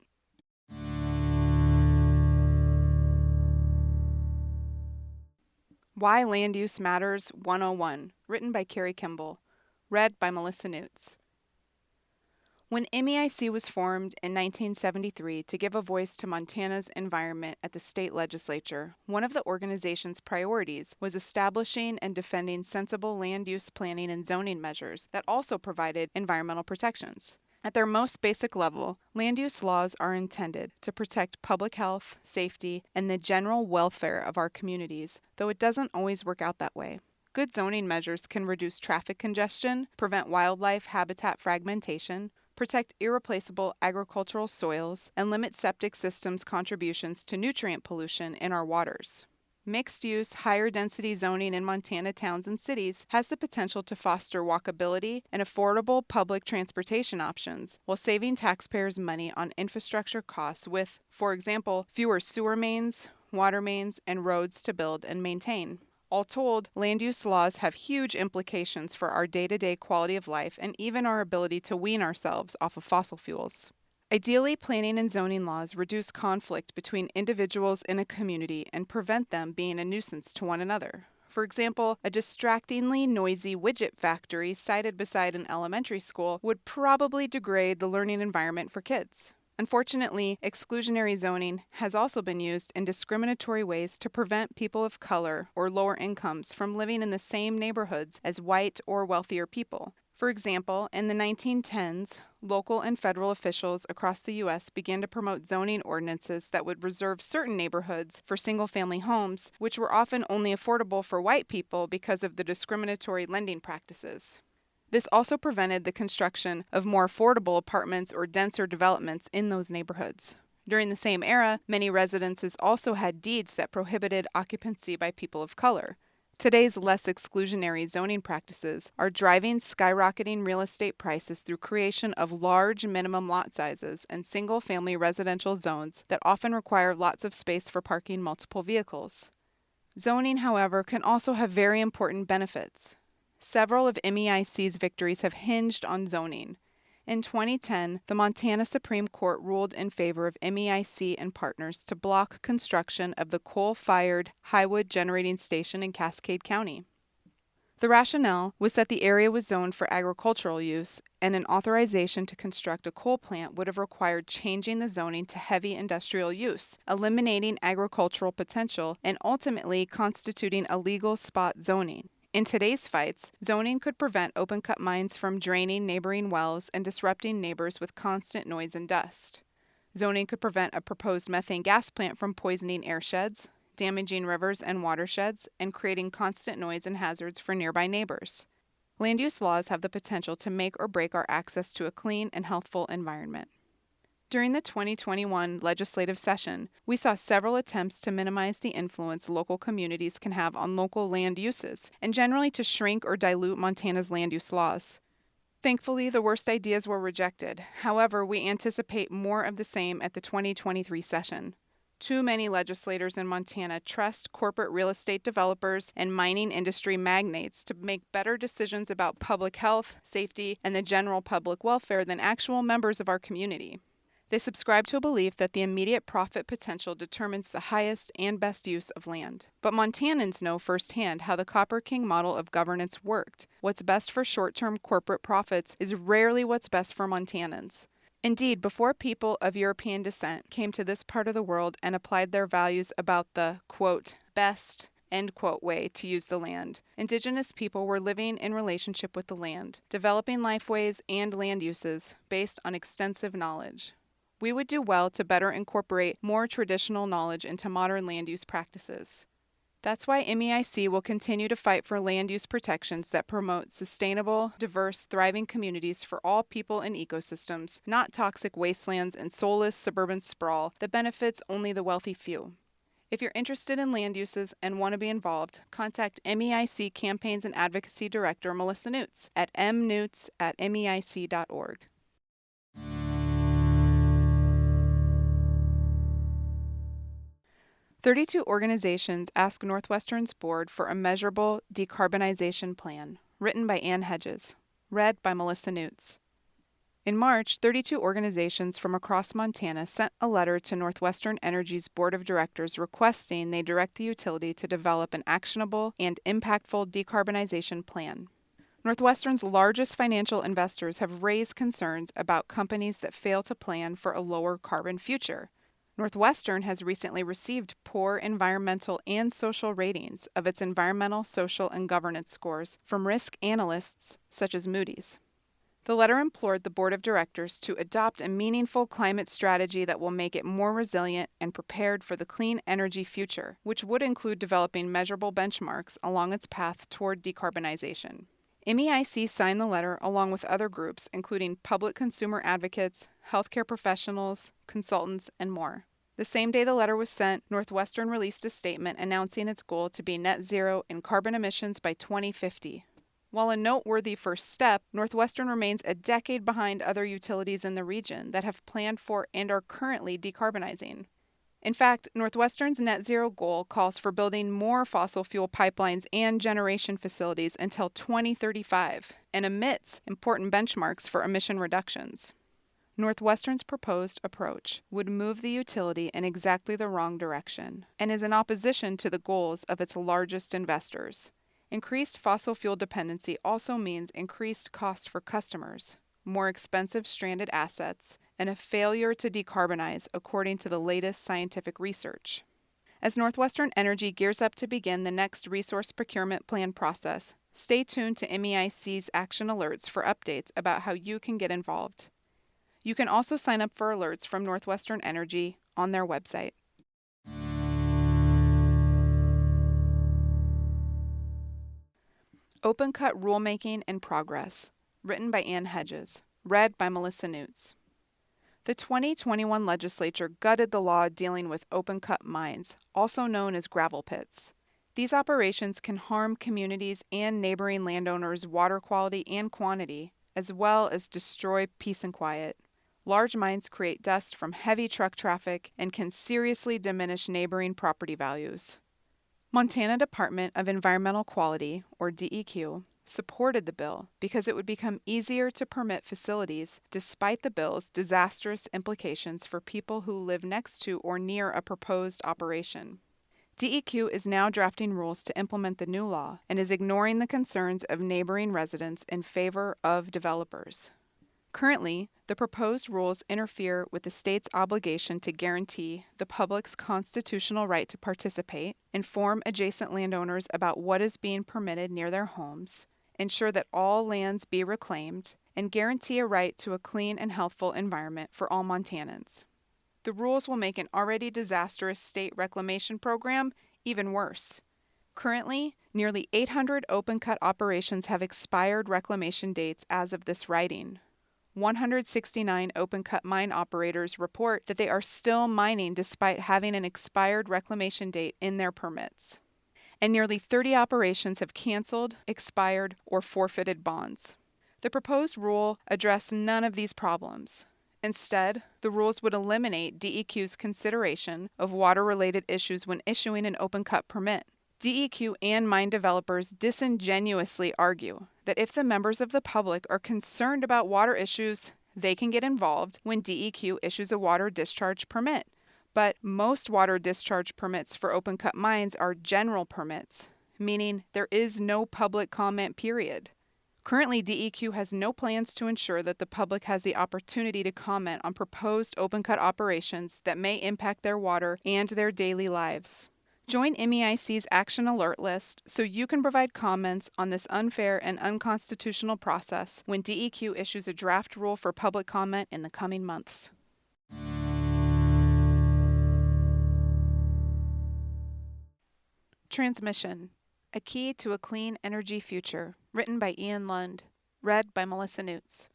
Why Land Use Matters 101, written by Carrie Kimball, read by Melissa Newts. When MEIC was formed in 1973 to give a voice to Montana's environment at the state legislature, one of the organization's priorities was establishing and defending sensible land use planning and zoning measures that also provided environmental protections. At their most basic level, land use laws are intended to protect public health, safety, and the general welfare of our communities, though it doesn't always work out that way. Good zoning measures can reduce traffic congestion, prevent wildlife habitat fragmentation, protect irreplaceable agricultural soils, and limit septic systems' contributions to nutrient pollution in our waters. Mixed-use, higher-density zoning in Montana towns and cities has the potential to foster walkability and affordable public transportation options while saving taxpayers money on infrastructure costs with, for example, fewer sewer mains, water mains, and roads to build and maintain. All told, land use laws have huge implications for our day-to-day quality of life and even our ability to wean ourselves off of fossil fuels. Ideally, planning and zoning laws reduce conflict between individuals in a community and prevent them being a nuisance to one another. For example, a distractingly noisy widget factory sited beside an elementary school would probably degrade the learning environment for kids. Unfortunately, exclusionary zoning has also been used in discriminatory ways to prevent people of color or lower incomes from living in the same neighborhoods as white or wealthier people. For example, in the 1910s, local and federal officials across the U.S. began to promote zoning ordinances that would reserve certain neighborhoods for single-family homes, which were often only affordable for white people because of the discriminatory lending practices. This also prevented the construction of more affordable apartments or denser developments in those neighborhoods. During the same era, many residences also had deeds that prohibited occupancy by people of color. Today's less exclusionary zoning practices are driving skyrocketing real estate prices through creation of large minimum lot sizes and single-family residential zones that often require lots of space for parking multiple vehicles. Zoning, however, can also have very important benefits. Several of MEIC's victories have hinged on zoning. In 2010, the Montana Supreme Court ruled in favor of MEIC and partners to block construction of the coal-fired Highwood Generating Station in Cascade County. The rationale was that the area was zoned for agricultural use, and an authorization to construct a coal plant would have required changing the zoning to heavy industrial use, eliminating agricultural potential, and ultimately constituting a legal spot zoning. In today's fights, zoning could prevent open-cut mines from draining neighboring wells and disrupting neighbors with constant noise and dust. Zoning could prevent a proposed methane gas plant from poisoning airsheds, damaging rivers and watersheds, and creating constant noise and hazards for nearby neighbors. Land use laws have the potential to make or break our access to a clean and healthful environment. During the 2021 legislative session, we saw several attempts to minimize the influence local communities can have on local land uses, and generally to shrink or dilute Montana's land use laws. Thankfully, the worst ideas were rejected. However, we anticipate more of the same at the 2023 session. Too many legislators in Montana trust corporate real estate developers and mining industry magnates to make better decisions about public health, safety, and the general public welfare than actual members of our community. They subscribe to a belief that the immediate profit potential determines the highest and best use of land. But Montanans know firsthand how the Copper King model of governance worked. What's best for short-term corporate profits is rarely what's best for Montanans. Indeed, before people of European descent came to this part of the world and applied their values about the, quote, best, end quote, way to use the land, Indigenous people were living in relationship with the land, developing lifeways and land uses based on extensive knowledge. We would do well to better incorporate more traditional knowledge into modern land use practices. That's why MEIC will continue to fight for land use protections that promote sustainable, diverse, thriving communities for all people and ecosystems, not toxic wastelands and soulless suburban sprawl that benefits only the wealthy few. If you're interested in land uses and want to be involved, contact MEIC Campaigns and Advocacy Director Melissa Newts at mnewts@meic.org. 32 organizations ask Northwestern's board for a measurable decarbonization plan, written by Ann Hedges, read by Melissa Newts. In March, 32 organizations from across Montana sent a letter to Northwestern Energy's board of directors requesting they direct the utility to develop an actionable and impactful decarbonization plan. Northwestern's largest financial investors have raised concerns about companies that fail to plan for a lower carbon future. Northwestern has recently received poor environmental and social ratings of its environmental, social, and governance scores from risk analysts such as Moody's. The letter implored the board of directors to adopt a meaningful climate strategy that will make it more resilient and prepared for the clean energy future, which would include developing measurable benchmarks along its path toward decarbonization. MEIC signed the letter along with other groups, including public consumer advocates, healthcare professionals, consultants, and more. The same day the letter was sent, Northwestern released a statement announcing its goal to be net zero in carbon emissions by 2050. While a noteworthy first step, Northwestern remains a decade behind other utilities in the region that have planned for and are currently decarbonizing. In fact, Northwestern's net zero goal calls for building more fossil fuel pipelines and generation facilities until 2035 and omits important benchmarks for emission reductions. Northwestern's proposed approach would move the utility in exactly the wrong direction and is in opposition to the goals of its largest investors. Increased fossil fuel dependency also means increased costs for customers, more expensive stranded assets, and a failure to decarbonize according to the latest scientific research. As Northwestern Energy gears up to begin the next resource procurement plan process, stay tuned to MEIC's action alerts for updates about how you can get involved. You can also sign up for alerts from Northwestern Energy on their website. Open Cut Rulemaking in Progress, written by Ann Hedges, read by Melissa Newts. The 2021 legislature gutted the law dealing with open-cut mines, also known as gravel pits. These operations can harm communities and neighboring landowners' water quality and quantity, as well as destroy peace and quiet. Large mines create dust from heavy truck traffic and can seriously diminish neighboring property values. Montana Department of Environmental Quality, or DEQ, supported the bill because it would become easier to permit facilities despite the bill's disastrous implications for people who live next to or near a proposed operation. DEQ is now drafting rules to implement the new law and is ignoring the concerns of neighboring residents in favor of developers. Currently, the proposed rules interfere with the state's obligation to guarantee the public's constitutional right to participate, inform adjacent landowners about what is being permitted near their homes, ensure that all lands be reclaimed, and guarantee a right to a clean and healthful environment for all Montanans. The rules will make an already disastrous state reclamation program even worse. Currently, nearly 800 open-cut operations have expired reclamation dates as of this writing. 169 open-cut mine operators report that they are still mining despite having an expired reclamation date in their permits. And nearly 30 operations have canceled, expired, or forfeited bonds. The proposed rule addressed none of these problems. Instead, the rules would eliminate DEQ's consideration of water-related issues when issuing an open-cut permit. DEQ and mine developers disingenuously argue that if the members of the public are concerned about water issues, they can get involved when DEQ issues a water discharge permit. But most water discharge permits for open-cut mines are general permits, meaning there is no public comment period. Currently, DEQ has no plans to ensure that the public has the opportunity to comment on proposed open-cut operations that may impact their water and their daily lives. Join MEIC's Action Alert List so you can provide comments on this unfair and unconstitutional process when DEQ issues a draft rule for public comment in the coming months. Transmission: A Key to a Clean Energy Future, written by Ian Lund, read by Melissa Newts.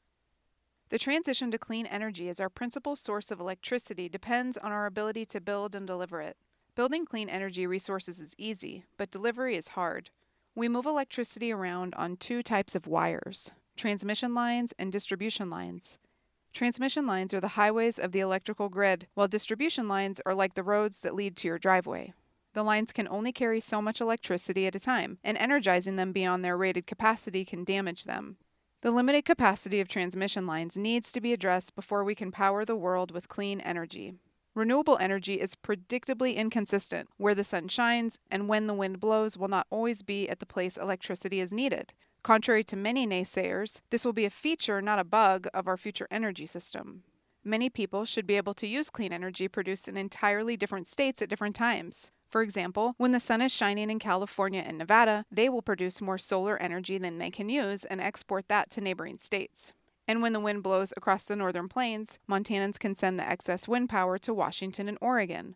The transition to clean energy as our principal source of electricity depends on our ability to build and deliver it. Building clean energy resources is easy, but delivery is hard. We move electricity around on two types of wires: transmission lines and distribution lines. Transmission lines are the highways of the electrical grid, while distribution lines are like the roads that lead to your driveway. The lines can only carry so much electricity at a time, and energizing them beyond their rated capacity can damage them. The limited capacity of transmission lines needs to be addressed before we can power the world with clean energy. Renewable energy is predictably inconsistent. Where the sun shines and when the wind blows will not always be at the place electricity is needed. Contrary to many naysayers, this will be a feature, not a bug, of our future energy system. Many people should be able to use clean energy produced in entirely different states at different times. For example, when the sun is shining in California and Nevada, they will produce more solar energy than they can use and export that to neighboring states. And when the wind blows across the northern plains, Montanans can send the excess wind power to Washington and Oregon.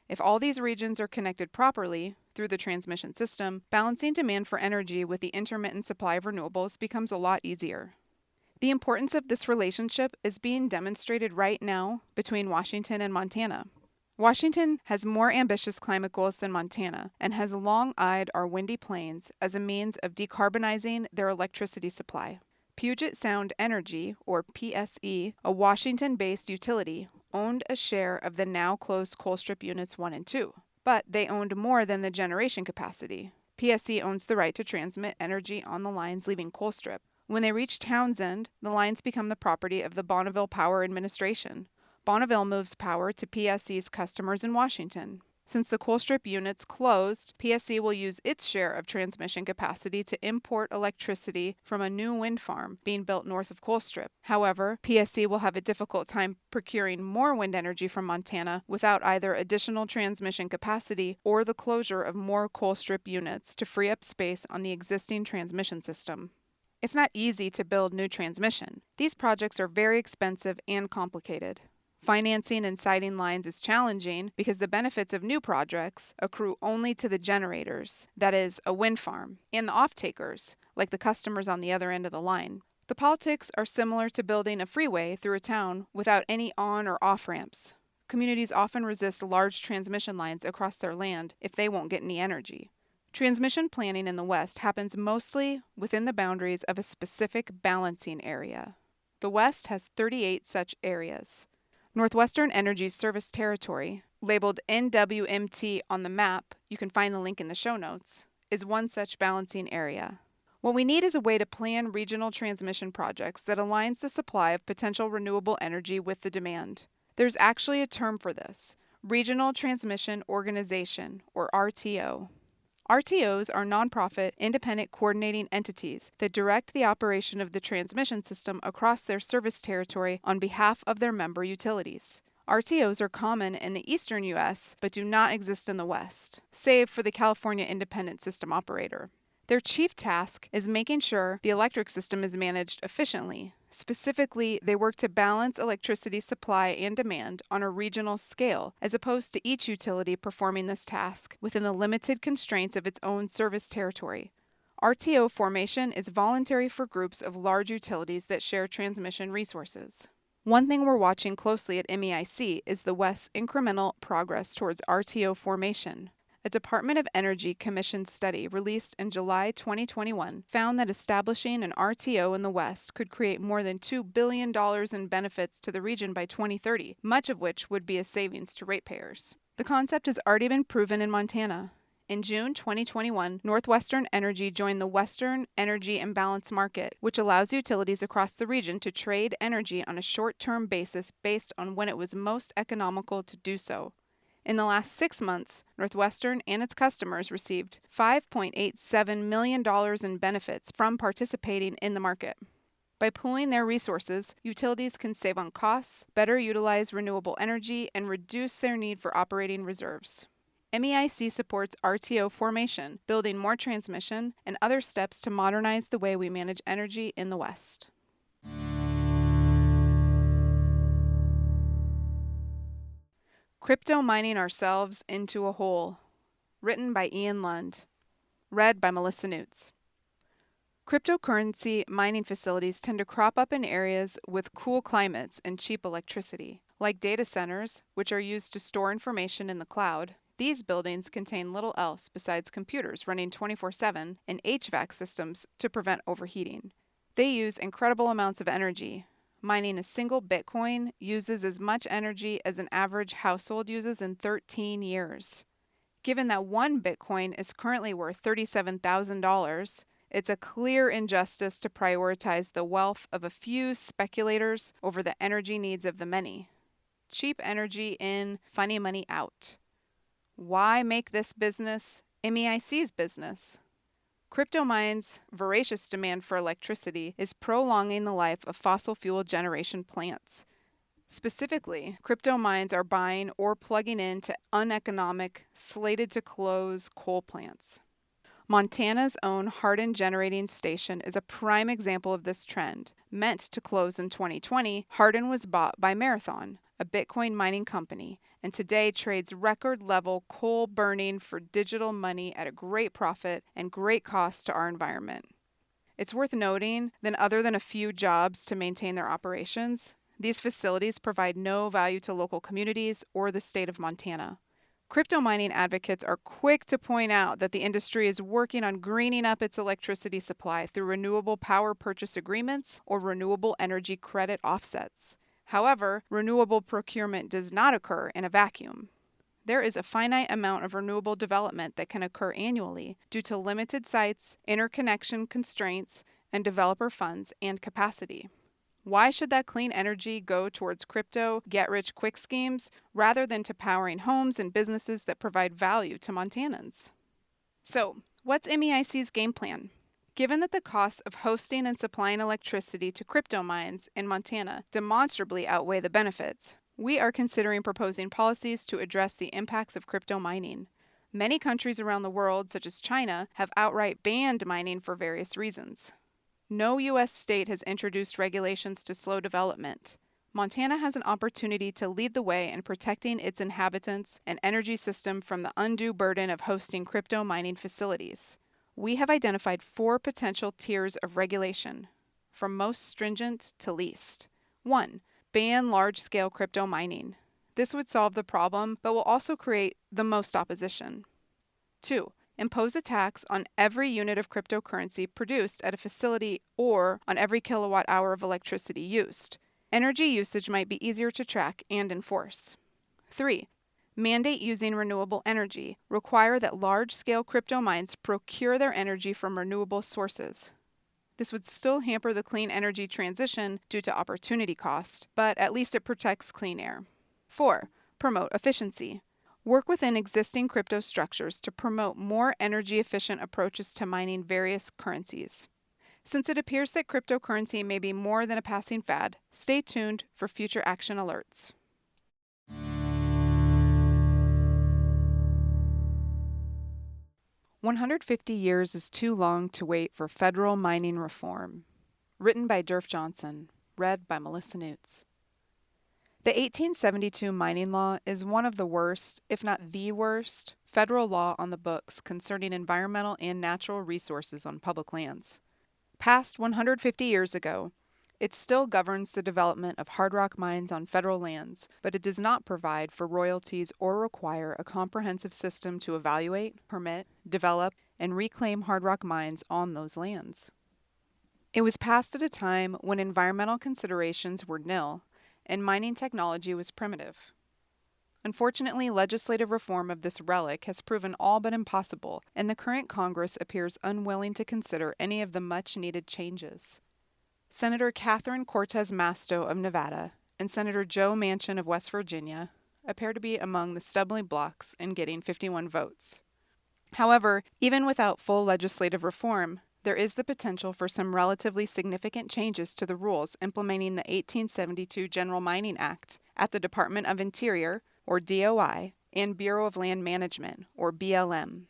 If all these regions are connected properly through the transmission system, balancing demand for energy with the intermittent supply of renewables becomes a lot easier. The importance of this relationship is being demonstrated right now between Washington and Montana. Washington has more ambitious climate goals than Montana and has long eyed our windy plains as a means of decarbonizing their electricity supply. Puget Sound Energy, or PSE, a Washington-based utility, owned a share of the now-closed Colstrip Units 1 and 2, but they owned more than the generation capacity. PSE owns the right to transmit energy on the lines leaving Colstrip. When they reach Townsend, the lines become the property of the Bonneville Power Administration. Bonneville moves power to PSE's customers in Washington. Since the Colstrip units closed, PSE will use its share of transmission capacity to import electricity from a new wind farm being built north of Colstrip. However, PSE will have a difficult time procuring more wind energy from Montana without either additional transmission capacity or the closure of more Colstrip units to free up space on the existing transmission system. It's not easy to build new transmission. These projects are very expensive and complicated. Financing and siting lines is challenging because the benefits of new projects accrue only to the generators, that is, a wind farm, and the off-takers, like the customers on the other end of the line. The politics are similar to building a freeway through a town without any on or off ramps. Communities often resist large transmission lines across their land if they won't get any energy. Transmission planning in the West happens mostly within the boundaries of a specific balancing area. The West has 38 such areas. Northwestern Energy's service territory, labeled NWMT on the map, you can find the link in the show notes, is one such balancing area. What we need is a way to plan regional transmission projects that aligns the supply of potential renewable energy with the demand. There's actually a term for this: Regional Transmission Organization, or RTO. RTOs are nonprofit, independent coordinating entities that direct the operation of the transmission system across their service territory on behalf of their member utilities. RTOs are common in the eastern U.S., but do not exist in the West, save for the California Independent System Operator. Their chief task is making sure the electric system is managed efficiently. Specifically, they work to balance electricity supply and demand on a regional scale, as opposed to each utility performing this task within the limited constraints of its own service territory. RTO formation is voluntary for groups of large utilities that share transmission resources. One thing we're watching closely at MEIC is the West's incremental progress towards RTO formation. A Department of Energy commissioned study released in July 2021 found that establishing an RTO in the West could create more than $2 billion in benefits to the region by 2030, much of which would be a savings to ratepayers. The concept has already been proven in Montana. In June 2021, Northwestern Energy joined the Western Energy Imbalance Market, which allows utilities across the region to trade energy on a short-term basis based on when it was most economical to do so. In the last 6 months, Northwestern and its customers received $5.87 million in benefits from participating in the market. By pooling their resources, utilities can save on costs, better utilize renewable energy, and reduce their need for operating reserves. MEIC supports RTO formation, building more transmission, and other steps to modernize the way we manage energy in the West. Crypto Mining Ourselves into a Hole. Written by Ian Lund. Read by Melissa Newts. Cryptocurrency mining facilities tend to crop up in areas with cool climates and cheap electricity. Like data centers, which are used to store information in the cloud, these buildings contain little else besides computers running 24/7 and HVAC systems to prevent overheating. They use incredible amounts of energy. Mining a single Bitcoin uses as much energy as an average household uses in 13 years. Given that one Bitcoin is currently worth $37,000, it's a clear injustice to prioritize the wealth of a few speculators over the energy needs of the many. Cheap energy in, funny money out. Why make this business MEIC's business? Crypto mines' voracious demand for electricity is prolonging the life of fossil fuel generation plants. Specifically, crypto mines are buying or plugging into uneconomic, slated to close coal plants. Montana's own Hardin Generating Station is a prime example of this trend. Meant to close in 2020, Hardin was bought by Marathon, a Bitcoin mining company, and today trades record-level coal burning for digital money at a great profit and great cost to our environment. It's worth noting that other than a few jobs to maintain their operations, these facilities provide no value to local communities or the state of Montana. Crypto mining advocates are quick to point out that the industry is working on greening up its electricity supply through renewable power purchase agreements or renewable energy credit offsets. However, renewable procurement does not occur in a vacuum. There is a finite amount of renewable development that can occur annually due to limited sites, interconnection constraints, and developer funds and capacity. Why should that clean energy go towards crypto, get-rich-quick schemes rather than to powering homes and businesses that provide value to Montanans? So, what's MEIC's game plan? Given that the costs of hosting and supplying electricity to crypto mines in Montana demonstrably outweigh the benefits, we are considering proposing policies to address the impacts of crypto mining. Many countries around the world, such as China, have outright banned mining for various reasons. No U.S. state has introduced regulations to slow development. Montana has an opportunity to lead the way in protecting its inhabitants and energy system from the undue burden of hosting crypto mining facilities. We have identified 4 potential tiers of regulation, from most stringent to least. 1. Ban large-scale crypto mining. This would solve the problem, but will also create the most opposition. 2. Impose a tax on every unit of cryptocurrency produced at a facility or on every kilowatt hour of electricity used. Energy usage might be easier to track and enforce. 3. mandate using renewable energy, require that large-scale crypto mines procure their energy from renewable sources. This would still hamper the clean energy transition due to opportunity cost, but at least it protects clean air. 4. Promote efficiency. Work within existing crypto structures to promote more energy-efficient approaches to mining various currencies. Since it appears that cryptocurrency may be more than a passing fad, stay tuned for future action alerts. 150 years is too long to wait for federal mining reform. Written by Durf Johnson. Read by Melissa Newts. The 1872 mining law is one of the worst, if not the worst, federal law on the books concerning environmental and natural resources on public lands. Passed 150 years ago, it still governs the development of hard rock mines on federal lands, but it does not provide for royalties or require a comprehensive system to evaluate, permit, develop, and reclaim hard rock mines on those lands. It was passed at a time when environmental considerations were nil and mining technology was primitive. Unfortunately, legislative reform of this relic has proven all but impossible, and the current Congress appears unwilling to consider any of the much-needed changes. Senator Catherine Cortez Masto of Nevada and Senator Joe Manchin of West Virginia appear to be among the stumbling blocks in getting 51 votes. However, even without full legislative reform, there is the potential for some relatively significant changes to the rules implementing the 1872 General Mining Act at the Department of Interior, or DOI, and Bureau of Land Management, or BLM.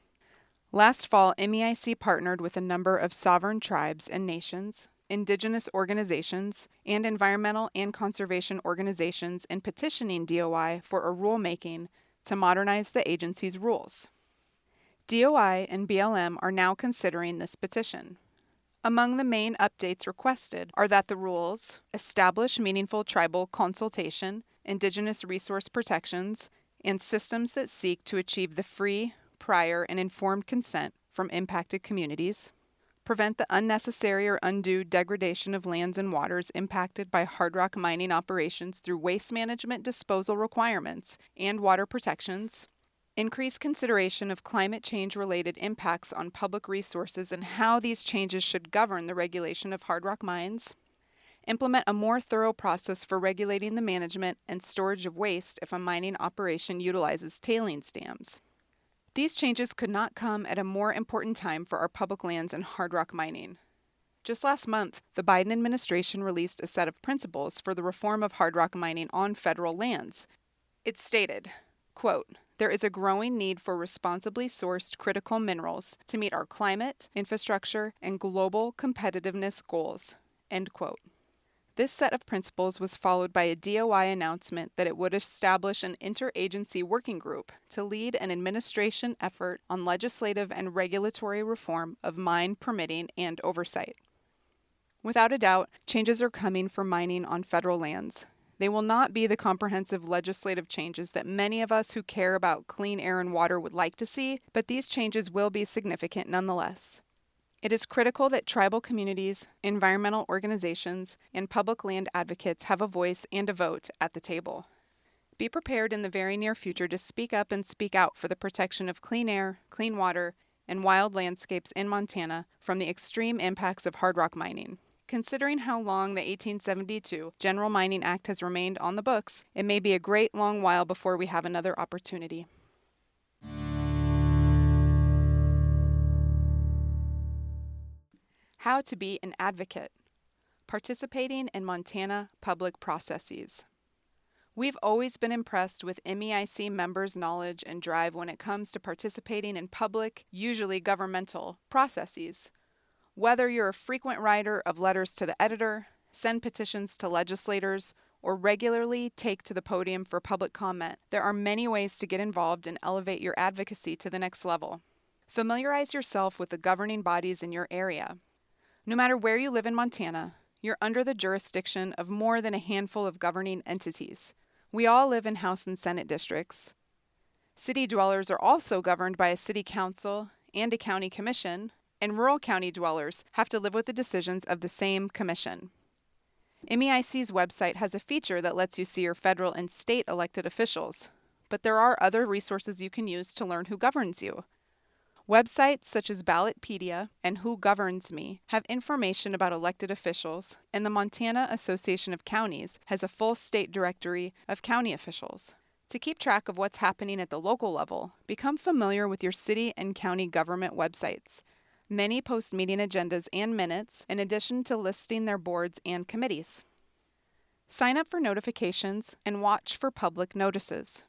Last fall, MEIC partnered with a number of sovereign tribes and nations, indigenous organizations, and environmental and conservation organizations in petitioning DOI for a rulemaking to modernize the agency's rules. DOI and BLM are now considering this petition. Among the main updates requested are that the rules establish meaningful tribal consultation, indigenous resource protections, and systems that seek to achieve the free, prior, and informed consent from impacted communities, prevent the unnecessary or undue degradation of lands and waters impacted by hard rock mining operations through waste management disposal requirements and water protections, increase consideration of climate change-related impacts on public resources and how these changes should govern the regulation of hard rock mines, implement a more thorough process for regulating the management and storage of waste if a mining operation utilizes tailings dams. These changes could not come at a more important time for our public lands and hard rock mining. Just last month, the Biden administration released a set of principles for the reform of hard rock mining on federal lands. It stated, quote, "There is a growing need for responsibly sourced critical minerals to meet our climate, infrastructure, and global competitiveness goals," end quote. This set of principles was followed by a DOI announcement that it would establish an interagency working group to lead an administration effort on legislative and regulatory reform of mine permitting and oversight. Without a doubt, changes are coming for mining on federal lands. They will not be the comprehensive legislative changes that many of us who care about clean air and water would like to see, but these changes will be significant nonetheless. It is critical that tribal communities, environmental organizations, and public land advocates have a voice and a vote at the table. Be prepared in the very near future to speak up and speak out for the protection of clean air, clean water, and wild landscapes in Montana from the extreme impacts of hard rock mining. Considering how long the 1872 General Mining Act has remained on the books, it may be a great long while before we have another opportunity. How to be an advocate. Participating in Montana public processes. We've always been impressed with MEIC members' knowledge and drive when it comes to participating in public, usually governmental, processes. Whether you're a frequent writer of letters to the editor, send petitions to legislators, or regularly take to the podium for public comment, there are many ways to get involved and elevate your advocacy to the next level. Familiarize yourself with the governing bodies in your area. No matter where you live in Montana, you're under the jurisdiction of more than a handful of governing entities. We all live in House and Senate districts. City dwellers are also governed by a city council and a county commission, and rural county dwellers have to live with the decisions of the same commission. MEIC's website has a feature that lets you see your federal and state elected officials. but there are other resources you can use to learn who governs you. Websites such as Ballotpedia and Who Governs Me have information about elected officials, and the Montana Association of Counties has a full state directory of county officials. To keep track of what's happening at the local level, become familiar with your city and county government websites. Many post meeting agendas and minutes, in addition to listing their boards and committees. Sign up for notifications and watch for public notices.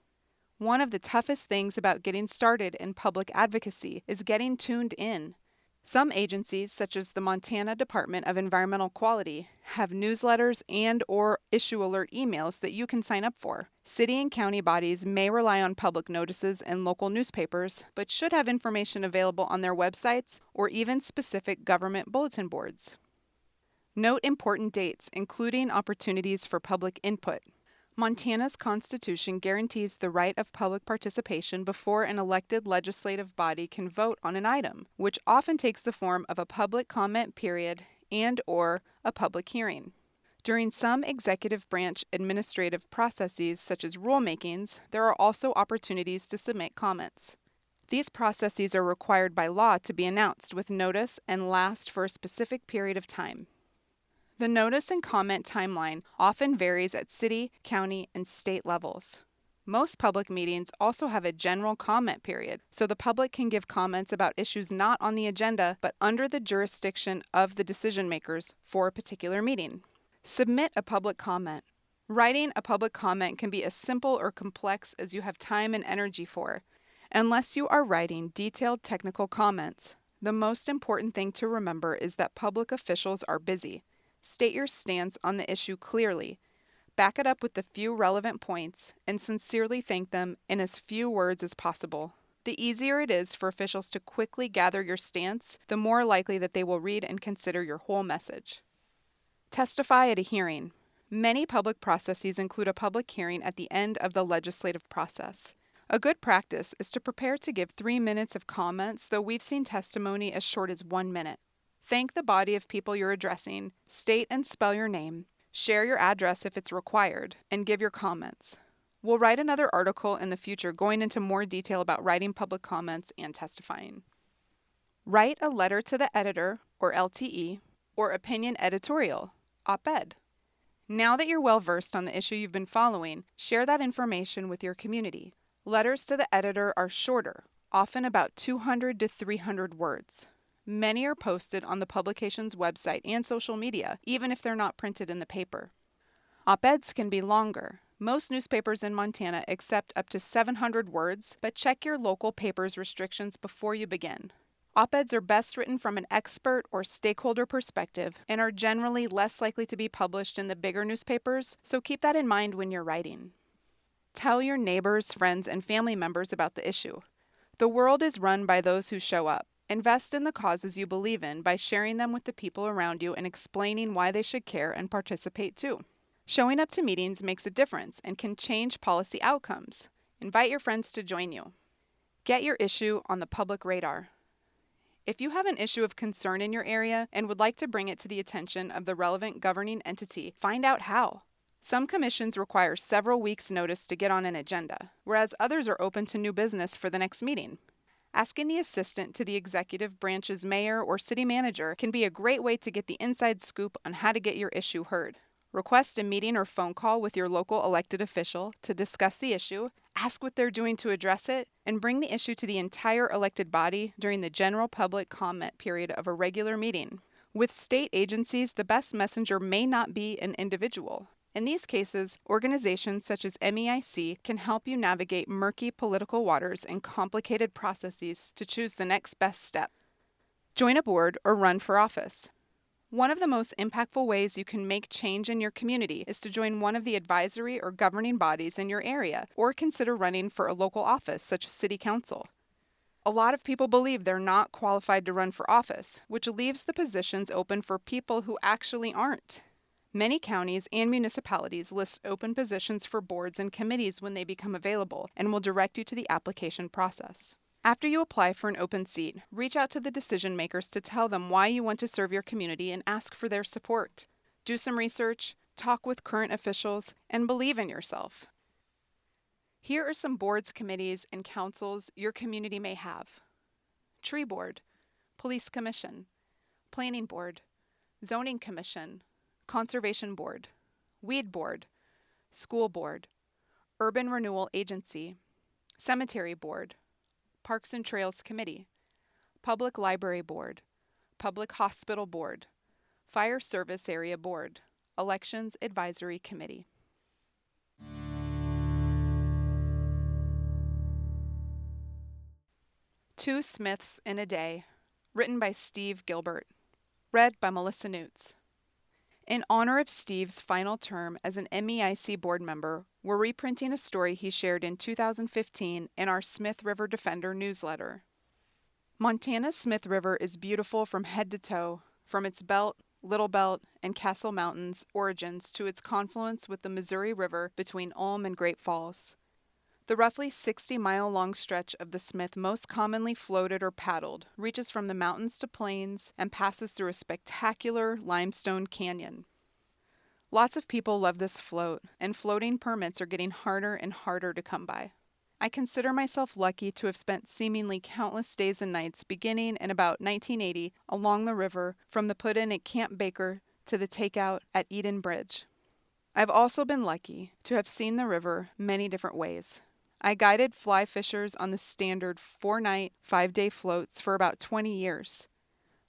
One of the toughest things about getting started in public advocacy is getting tuned in. Some agencies, such as the Montana Department of Environmental Quality, have newsletters and/or issue alert emails that you can sign up for. City and county bodies may rely on public notices and local newspapers, but should have information available on their websites or even specific government bulletin boards. Note important dates, including opportunities for public input. Montana's Constitution guarantees the right of public participation before an elected legislative body can vote on an item, which often takes the form of a public comment period and/or a public hearing. During some executive branch administrative processes, such as rulemakings, there are also opportunities to submit comments. These processes are required by law to be announced with notice and last for a specific period of time. The notice and comment timeline often varies at city, county, and state levels. Most public meetings also have a general comment period, so the public can give comments about issues not on the agenda but under the jurisdiction of the decision makers for a particular meeting. Submit a public comment. Writing a public comment can be as simple or complex as you have time and energy for. Unless you are writing detailed technical comments, the most important thing to remember is that public officials are busy. State your stance on the issue clearly. Back it up with the few relevant points and sincerely thank them in as few words as possible. The easier it is for officials to quickly gather your stance, the more likely that they will read and consider your whole message. Testify at a hearing. Many public processes include a public hearing at the end of the legislative process. A good practice is to prepare to give 3 minutes of comments, though we've seen testimony as short as 1 minute. Thank the body of people you're addressing, state and spell your name, share your address if it's required, and give your comments. We'll write another article in the future going into more detail about writing public comments and testifying. Write a letter to the editor, or LTE, or opinion editorial, op-ed. Now that you're well versed on the issue you've been following, share that information with your community. Letters to the editor are shorter, often about 200 to 300 words. Many are posted on the publication's website and social media, even if they're not printed in the paper. Op-eds can be longer. Most newspapers in Montana accept up to 700 words, but check your local paper's restrictions before you begin. Op-eds are best written from an expert or stakeholder perspective and are generally less likely to be published in the bigger newspapers, so keep that in mind when you're writing. Tell your neighbors, friends, and family members about the issue. The world is run by those who show up. Invest in the causes you believe in by sharing them with the people around you and explaining why they should care and participate too. Showing up to meetings makes a difference and can change policy outcomes. Invite your friends to join you. Get your issue on the public radar. If you have an issue of concern in your area and would like to bring it to the attention of the relevant governing entity, find out how. Some commissions require several weeks' notice to get on an agenda, whereas others are open to new business for the next meeting. Asking the assistant to the executive branch's mayor or city manager can be a great way to get the inside scoop on how to get your issue heard. Request a meeting or phone call with your local elected official to discuss the issue, ask what they're doing to address it, and bring the issue to the entire elected body during the general public comment period of a regular meeting. With state agencies, the best messenger may not be an individual. In these cases, organizations such as MEIC can help you navigate murky political waters and complicated processes to choose the next best step. Join a board or run for office. One of the most impactful ways you can make change in your community is to join one of the advisory or governing bodies in your area, or consider running for a local office such as city council. A lot of people believe they're not qualified to run for office, which leaves the positions open for people who actually aren't. Many counties and municipalities list open positions for boards and committees when they become available and will direct you to the application process. After you apply for an open seat, reach out to the decision makers to tell them why you want to serve your community and ask for their support. Do some research, talk with current officials, and believe in yourself. Here are some boards, committees, and councils your community may have: Tree Board, Police Commission, Planning Board, Zoning Commission, Conservation Board, Weed Board, School Board, Urban Renewal Agency, Cemetery Board, Parks and Trails Committee, Public Library Board, Public Hospital Board, Fire Service Area Board, Elections Advisory Committee. Two Smiths in a Day, written by Steve Gilbert, read by Melissa Newts. In honor of Steve's final term as an MEIC board member, we're reprinting a story he shared in 2015 in our Smith River Defender newsletter. Montana's Smith River is beautiful from head to toe, from its Belt, Little Belt, and Castle Mountains origins to its confluence with the Missouri River between Ulm and Great Falls. The roughly 60-mile-long stretch of the Smith most commonly floated or paddled reaches from the mountains to plains and passes through a spectacular limestone canyon. Lots of people love this float, and floating permits are getting harder and harder to come by. I consider myself lucky to have spent seemingly countless days and nights beginning in about 1980 along the river from the put-in at Camp Baker to the takeout at Eden Bridge. I've also been lucky to have seen the river many different ways. I guided fly fishers on the standard 4-night, 5-day floats for about 20 years.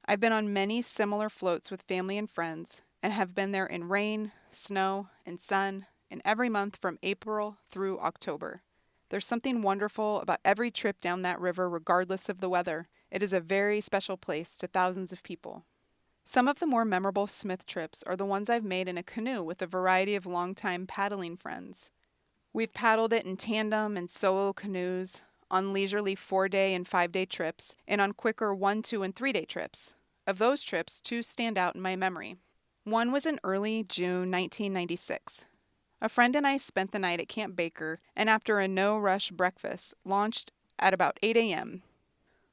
I've been on many similar floats with family and friends and have been there in rain, snow, and sun, and every month from April through October. There's something wonderful about every trip down that river regardless of the weather. It is a very special place to thousands of people. Some of the more memorable Smith trips are the ones I've made in a canoe with a variety of longtime paddling friends. We've paddled it in tandem and solo canoes, on leisurely 4-day and 5-day trips, and on quicker 1, 2, and 3-day trips. Of those trips, 2 stand out in my memory. One was in early June 1996. A friend and I spent the night at Camp Baker, and after a no-rush breakfast, launched at about 8 a.m.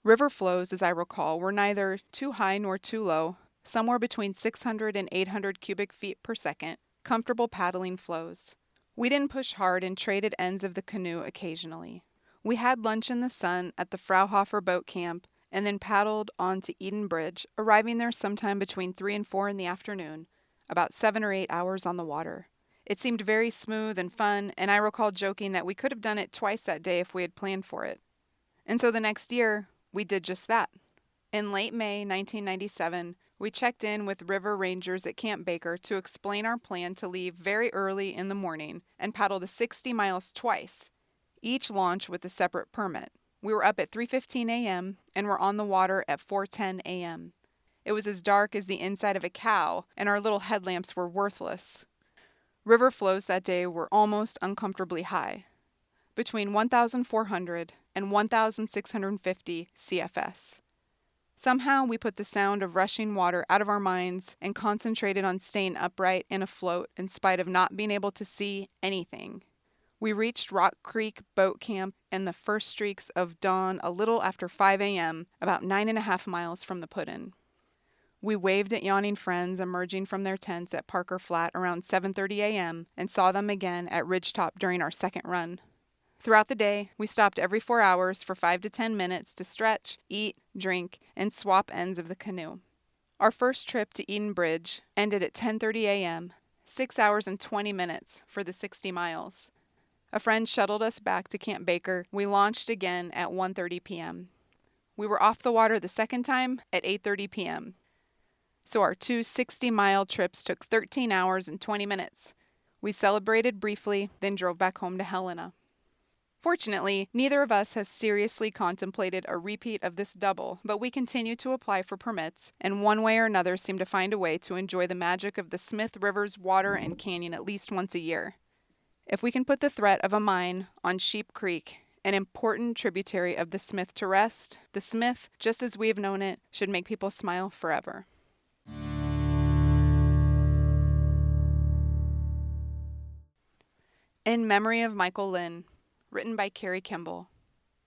River flows, as I recall, were neither too high nor too low, somewhere between 600 and 800 cubic feet per second, comfortable paddling flows. We didn't push hard and traded ends of the canoe occasionally. We had lunch in the sun at the Fraunhofer boat camp and then paddled on to Eden Bridge, arriving there sometime between 3 and 4 in the afternoon, about 7 or 8 hours on the water. It seemed very smooth and fun, and I recall joking that we could have done it twice that day if we had planned for it. And so the next year, we did just that. In late May 1997, we checked in with river rangers at Camp Baker to explain our plan to leave very early in the morning and paddle the 60 miles twice, each launch with a separate permit. We were up at 3:15 a.m. and were on the water at 4:10 a.m. It was as dark as the inside of a cow, and our little headlamps were worthless. River flows that day were almost uncomfortably high, between 1,400 and 1,650 CFS. Somehow we put the sound of rushing water out of our minds and concentrated on staying upright and afloat in spite of not being able to see anything. We reached Rock Creek Boat Camp in the first streaks of dawn a little after 5 a.m., about 9.5 miles from the put-in. We waved at yawning friends emerging from their tents at Parker Flat around 7:30 a.m. and saw them again at Ridgetop during our second run. Throughout the day, we stopped every 4 hours for 5 to 10 minutes to stretch, eat, drink, and swap ends of the canoe. Our first trip to Eden Bridge ended at 10:30 a.m., 6 hours and 20 minutes for the 60 miles. A friend shuttled us back to Camp Baker. We launched again at 1:30 p.m. We were off the water the second time at 8:30 p.m. So our 2 60-mile trips took 13 hours and 20 minutes. We celebrated briefly, then drove back home to Helena. Fortunately, neither of us has seriously contemplated a repeat of this double, but we continue to apply for permits, and one way or another seem to find a way to enjoy the magic of the Smith River's water and canyon at least once a year. If we can put the threat of a mine on Sheep Creek, an important tributary of the Smith, to rest, the Smith, just as we have known it, should make people smile forever. In Memory of Michael Lynn, written by Carrie Kimball,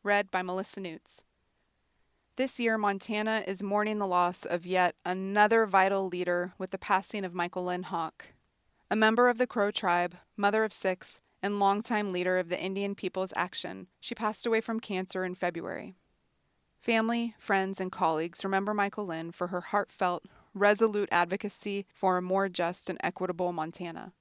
read by Melissa Newts. This year, Montana is mourning the loss of yet another vital leader with the passing of Michael Lynn Hawk. A member of the Crow tribe, mother of 6, and longtime leader of the Indian People's Action. She passed away from cancer in February. Family, friends, and colleagues remember Michael Lynn for her heartfelt, resolute advocacy for a more just and equitable Montana.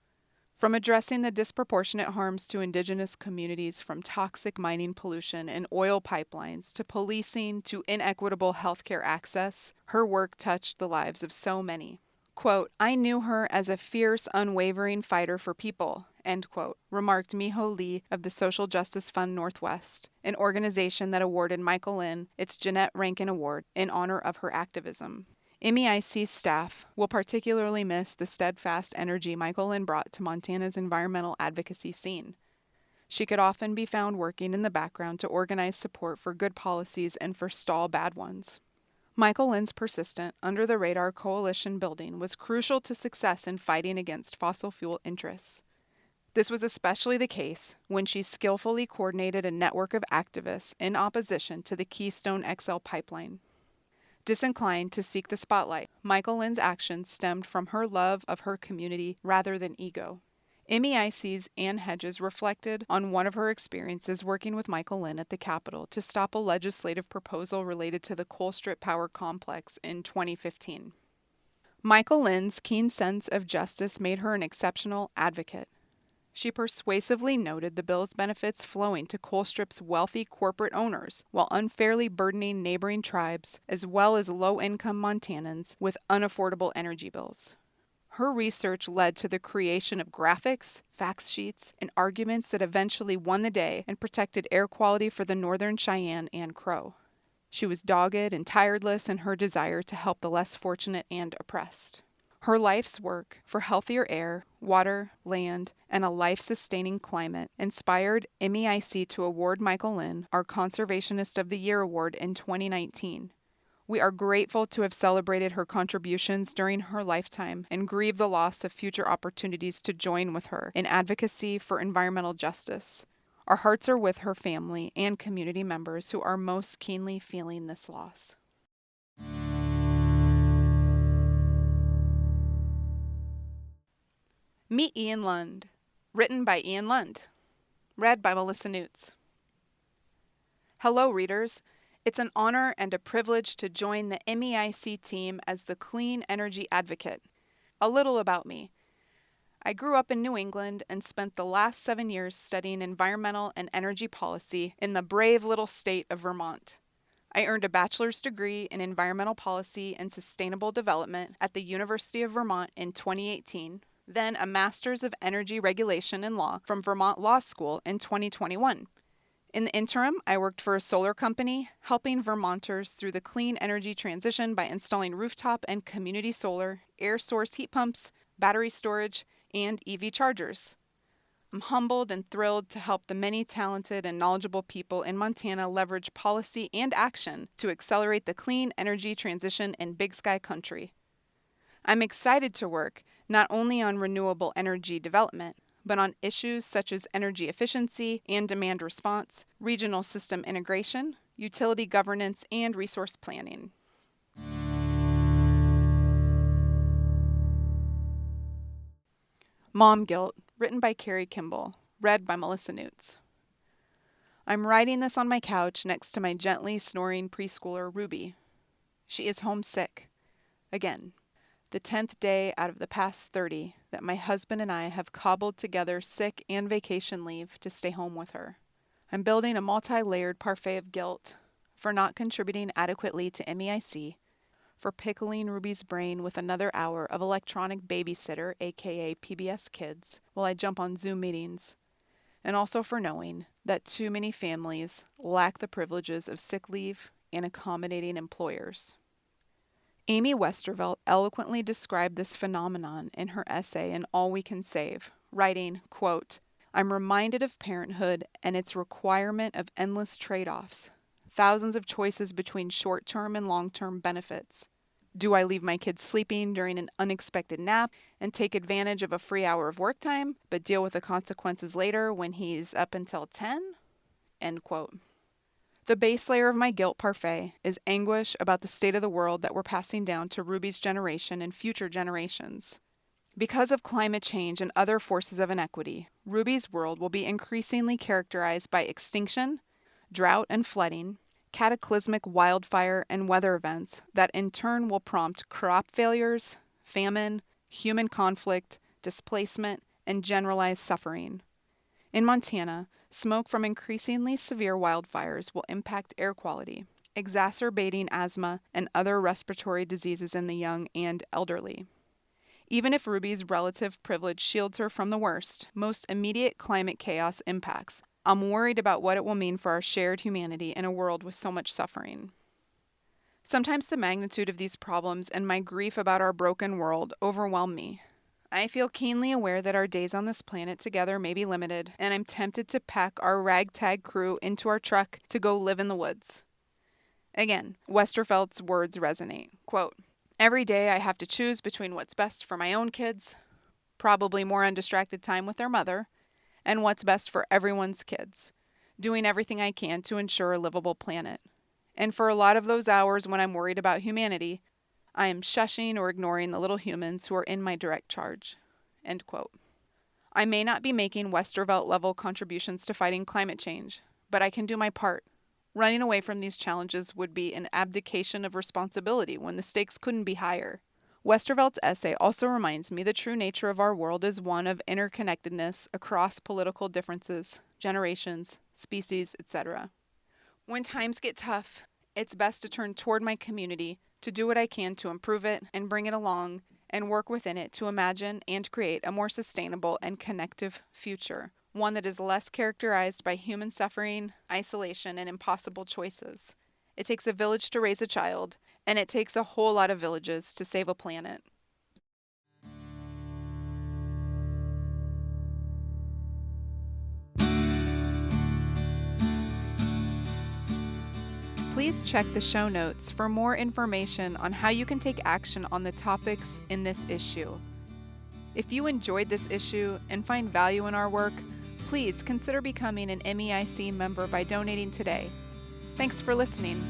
From addressing the disproportionate harms to indigenous communities from toxic mining pollution and oil pipelines to policing to inequitable healthcare access, her work touched the lives of so many. Quote, "I knew her as a fierce, unwavering fighter for people," end quote, remarked Miho Lee of the Social Justice Fund Northwest, an organization that awarded Michael Lynn its Jeanette Rankin Award in honor of her activism. MEIC's staff will particularly miss the steadfast energy Michael Lynn brought to Montana's environmental advocacy scene. She could often be found working in the background to organize support for good policies and forestall bad ones. Michael Lynn's persistent, under-the-radar coalition building was crucial to success in fighting against fossil fuel interests. This was especially the case when she skillfully coordinated a network of activists in opposition to the Keystone XL pipeline. Disinclined to seek the spotlight, Michael Lynn's actions stemmed from her love of her community rather than ego. MEIC's Ann Hedges reflected on one of her experiences working with Michael Lynn at the Capitol to stop a legislative proposal related to the Colstrip Power Complex in 2015. Michael Lynn's keen sense of justice made her an exceptional advocate. She persuasively noted the bill's benefits flowing to Colstrip's wealthy corporate owners while unfairly burdening neighboring tribes as well as low-income Montanans with unaffordable energy bills. Her research led to the creation of graphics, fact sheets, and arguments that eventually won the day and protected air quality for the Northern Cheyenne and Crow. She was dogged and tireless in her desire to help the less fortunate and oppressed. Her life's work for healthier air, water, land, and a life-sustaining climate inspired MEIC to award Michael Lynn our Conservationist of the Year award in 2019. We are grateful to have celebrated her contributions during her lifetime and grieve the loss of future opportunities to join with her in advocacy for environmental justice. Our hearts are with her family and community members who are most keenly feeling this loss. Meet Ian Lund. Written by Ian Lund. Read by Melissa Newts. Hello, readers. It's an honor and a privilege to join the MEIC team as the Clean Energy Advocate. A little about me. I grew up in New England and spent the last 7 years studying environmental and energy policy in the brave little state of Vermont. I earned a bachelor's degree in environmental policy and sustainable development at the University of Vermont in 2018. Then a Master's of Energy Regulation and Law from Vermont Law School in 2021. In the interim, I worked for a solar company, helping Vermonters through the clean energy transition by installing rooftop and community solar, air source heat pumps, battery storage, and EV chargers. I'm humbled and thrilled to help the many talented and knowledgeable people in Montana leverage policy and action to accelerate the clean energy transition in Big Sky country. I'm excited to work not only on renewable energy development, but on issues such as energy efficiency and demand response, regional system integration, utility governance, and resource planning. Mom Guilt, written by Carrie Kimball, read by Melissa Newts. I'm writing this on my couch next to my gently snoring preschooler, Ruby. She is homesick. Again. The 10th day out of the past 30 that my husband and I have cobbled together sick and vacation leave to stay home with her. I'm building a multi-layered parfait of guilt for not contributing adequately to MEIC, for pickling Ruby's brain with another hour of electronic babysitter, aka PBS Kids, while I jump on Zoom meetings, and also for knowing that too many families lack the privileges of sick leave and accommodating employers. Amy Westervelt eloquently described this phenomenon in her essay in All We Can Save, writing, quote, "I'm reminded of parenthood and its requirement of endless trade-offs, thousands of choices between short-term and long-term benefits. Do I leave my kid sleeping during an unexpected nap and take advantage of a free hour of work time, but deal with the consequences later when he's up until 10? End quote. The base layer of my guilt parfait is anguish about the state of the world that we're passing down to Ruby's generation and future generations. Because of climate change and other forces of inequity, Ruby's world will be increasingly characterized by extinction, drought and flooding, cataclysmic wildfire and weather events that in turn will prompt crop failures, famine, human conflict, displacement, and generalized suffering. In Montana, smoke from increasingly severe wildfires will impact air quality, exacerbating asthma and other respiratory diseases in the young and elderly. Even if Ruby's relative privilege shields her from the worst, most immediate climate chaos impacts, I'm worried about what it will mean for our shared humanity in a world with so much suffering. Sometimes the magnitude of these problems and my grief about our broken world overwhelm me. I feel keenly aware that our days on this planet together may be limited, and I'm tempted to pack our ragtag crew into our truck to go live in the woods. Again, Westerfelt's words resonate. Quote, "Every day I have to choose between what's best for my own kids, probably more undistracted time with their mother, and what's best for everyone's kids, doing everything I can to ensure a livable planet. And for a lot of those hours when I'm worried about humanity, I am shushing or ignoring the little humans who are in my direct charge." End quote. I may not be making Westervelt-level contributions to fighting climate change, but I can do my part. Running away from these challenges would be an abdication of responsibility when the stakes couldn't be higher. Westervelt's essay also reminds me the true nature of our world is one of interconnectedness across political differences, generations, species, etc. When times get tough, it's best to turn toward my community to do what I can to improve it and bring it along and work within it to imagine and create a more sustainable and connective future, one that is less characterized by human suffering, isolation, and impossible choices. It takes a village to raise a child, and it takes a whole lot of villages to save a planet. Please check the show notes for more information on how you can take action on the topics in this issue. If you enjoyed this issue and find value in our work, please consider becoming an MEIC member by donating today. Thanks for listening.